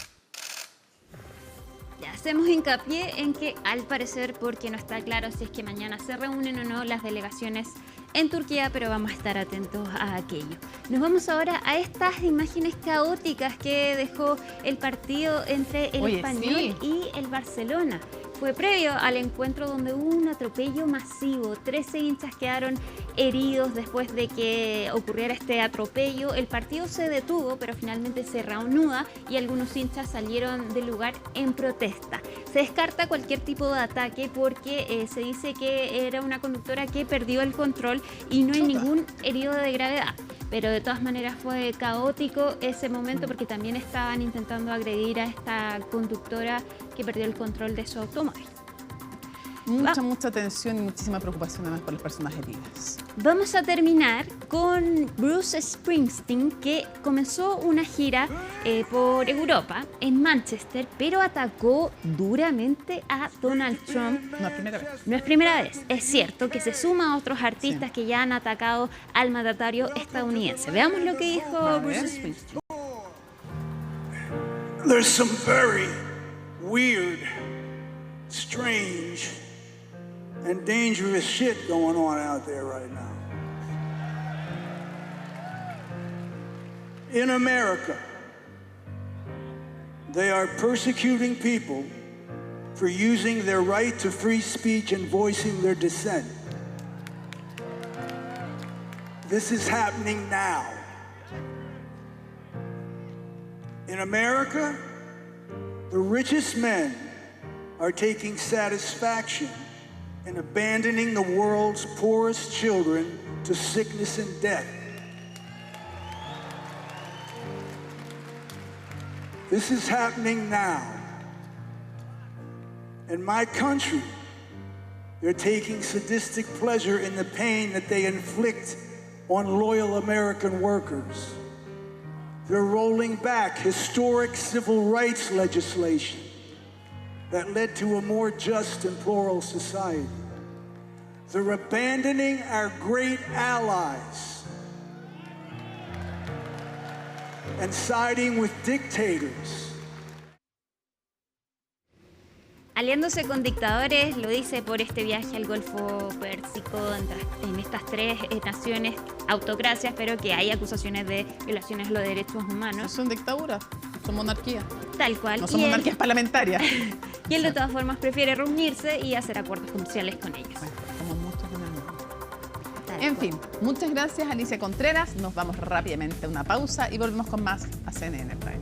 Ya hacemos hincapié en que al parecer, porque no está claro si es que mañana se reúnen o no las delegaciones en Turquía, pero vamos a estar atentos a aquello. Nos vamos ahora a estas imágenes caóticas que dejó el partido entre el Español y el Barcelona. Fue previo al encuentro donde hubo un atropello masivo. 13 hinchas quedaron heridos después de que ocurriera este atropello. El partido se detuvo, pero finalmente se reanuda y algunos hinchas salieron del lugar en protesta. Se descarta cualquier tipo de ataque porque se dice que era una conductora que perdió el control y no hay ningún herido de gravedad. Pero de todas maneras fue caótico ese momento porque también estaban intentando agredir a esta conductora que perdió el control de su automóvil. Mucha tensión y muchísima preocupación además por las personas heridas. Vamos a terminar con Bruce Springsteen, que comenzó una gira por Europa, en Manchester, pero atacó duramente a Donald Trump. No es primera vez. No es primera vez. Es cierto que se suma a otros artistas que ya han atacado al mandatario estadounidense. Veamos lo que dijo Bruce Springsteen. There's some very weird, strange, and dangerous shit going on out there right now. In America, they are persecuting people for using their right to free speech and voicing their dissent. This is happening now. In America, the richest men are taking satisfaction in abandoning the world's poorest children to sickness and death. This is happening now. In my country, they're taking sadistic pleasure in the pain that they inflict on loyal American workers. They're rolling back historic civil rights legislation that led to a more just and plural society. They're abandoning our great allies and siding with dictators. Aliándose con dictadores, lo dice por este viaje al Golfo Pérsico, en estas tres naciones autocracias, pero que hay acusaciones de violaciones a los derechos humanos. No son dictaduras, son monarquías. Tal cual. No son monarquías parlamentarias. Y él de todas formas prefiere reunirse y hacer acuerdos comerciales con ellos. Bueno, como muchos en el mundo. En fin, muchas gracias Alicia Contreras. Nos vamos rápidamente a una pausa y volvemos con más a CNN Prime.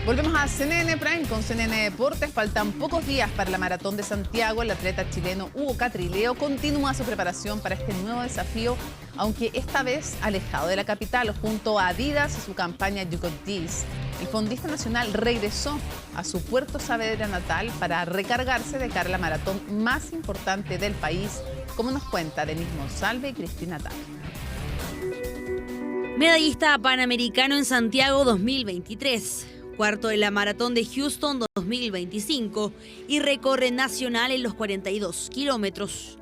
Volvemos a CNN Prime con CNN Deportes. Faltan pocos días para la Maratón de Santiago. El atleta chileno Hugo Catrileo continúa su preparación para este nuevo desafío, aunque esta vez alejado de la capital, junto a Adidas y su campaña You Got This. El fondista nacional regresó a su Puerto Saavedra natal para recargarse de cara a la maratón más importante del país, como nos cuenta Denise Monsalve y Cristina Tapia. Medallista panamericano en Santiago 2023. Cuarto de la Maratón de Houston 2025 y recorre nacional en los 42 kilómetros.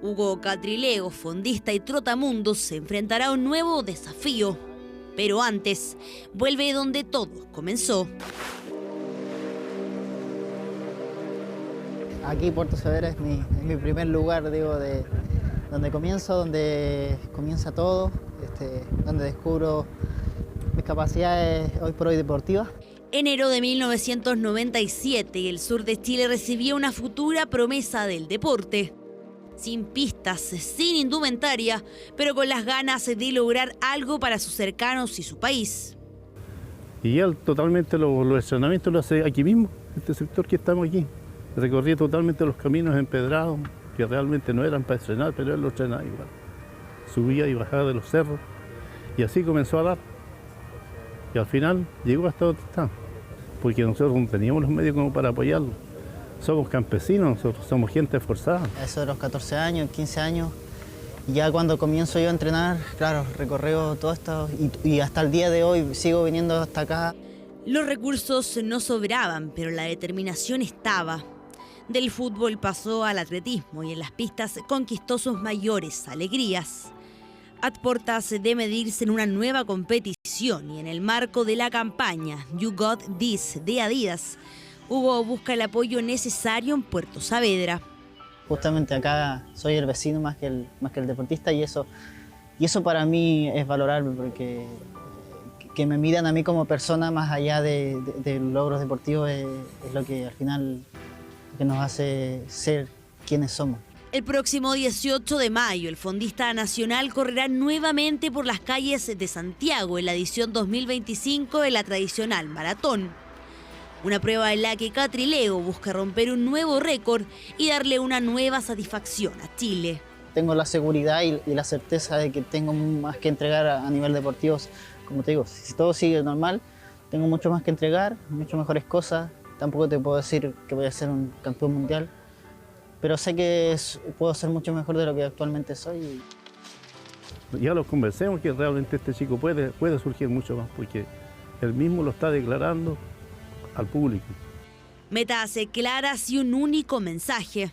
Hugo Catrileo, fondista y trotamundos, se enfrentará a un nuevo desafío. Pero antes, vuelve donde todo comenzó. Aquí Puerto Saavedra es mi primer lugar, digo, de donde comienzo, donde comienza todo, donde descubro mis capacidades hoy por hoy deportivas. Enero de 1997, el sur de Chile recibía una futura promesa del deporte. Sin pistas, sin indumentaria, pero con las ganas de lograr algo para sus cercanos y su país. Y ya totalmente los entrenamientos los hace aquí mismo, este sector que estamos aquí. Recorrí totalmente los caminos empedrados, que realmente no eran para entrenar, pero él lo entrenaba igual. Subía y bajaba de los cerros, y así comenzó a dar. Y al final llegó hasta donde está, porque nosotros no teníamos los medios como para apoyarlo. Somos campesinos, nosotros somos gente esforzada. Eso de los 14 años, 15 años, ya cuando comienzo yo a entrenar, claro, recorrió todo esto y hasta el día de hoy sigo viniendo hasta acá. Los recursos no sobraban, pero la determinación estaba. Del fútbol pasó al atletismo y en las pistas conquistó sus mayores alegrías. A puertas de medirse en una nueva competición y en el marco de la campaña You Got This de Adidas, Hugo busca el apoyo necesario en Puerto Saavedra. Justamente acá soy el vecino más que el deportista y eso para mí es valorable porque que me midan a mí como persona más allá de logros deportivos es lo que al final que nos hace ser quienes somos. El próximo 18 de mayo, el fondista nacional correrá nuevamente por las calles de Santiago en la edición 2025 de la tradicional maratón. Una prueba en la que Catrileo busca romper un nuevo récord y darle una nueva satisfacción a Chile. Tengo la seguridad y la certeza de que tengo más que entregar a nivel deportivo. Como te digo, si todo sigue normal, tengo mucho más que entregar, mucho mejores cosas. Tampoco te puedo decir que voy a ser un campeón mundial, pero sé que puedo ser mucho mejor de lo que actualmente soy. Ya lo conversemos que realmente este chico puede surgir mucho más, porque él mismo lo está declarando al público. Metas claras y un único mensaje.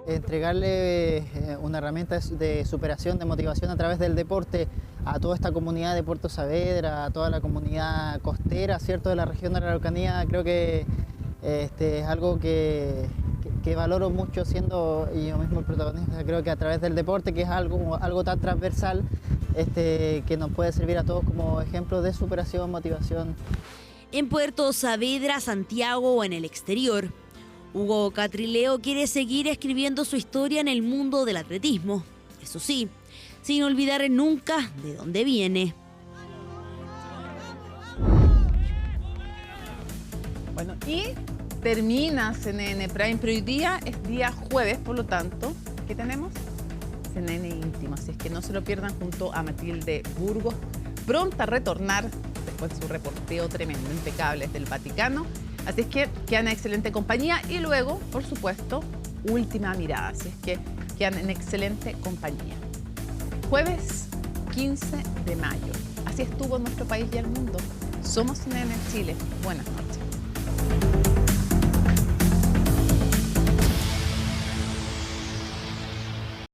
Entregarle una herramienta de superación, de motivación a través del deporte a toda esta comunidad de Puerto Saavedra, a toda la comunidad costera, ¿cierto?, de la región de la Araucanía. Creo que es algo que valoro mucho siendo yo mismo el protagonista. Creo que a través del deporte, que es algo tan transversal, que nos puede servir a todos como ejemplo de superación, motivación. En Puerto Saavedra, Santiago o en el exterior, Hugo Catrileo quiere seguir escribiendo su historia en el mundo del atletismo. Eso sí, sin olvidar nunca de dónde viene. Bueno, y termina CNN Prime, pero hoy día es día jueves, por lo tanto, ¿qué tenemos? CNN Íntimo, así es que no se lo pierdan junto a Matilde Burgos, pronta a retornar después de su reporteo tremendo, impecable desde el Vaticano. Así es que quedan en excelente compañía y luego, por supuesto, última mirada. Así es que quedan en excelente compañía. Jueves 15 de mayo. Así estuvo nuestro país y el mundo. Somos CNN Chile. Buenas noches.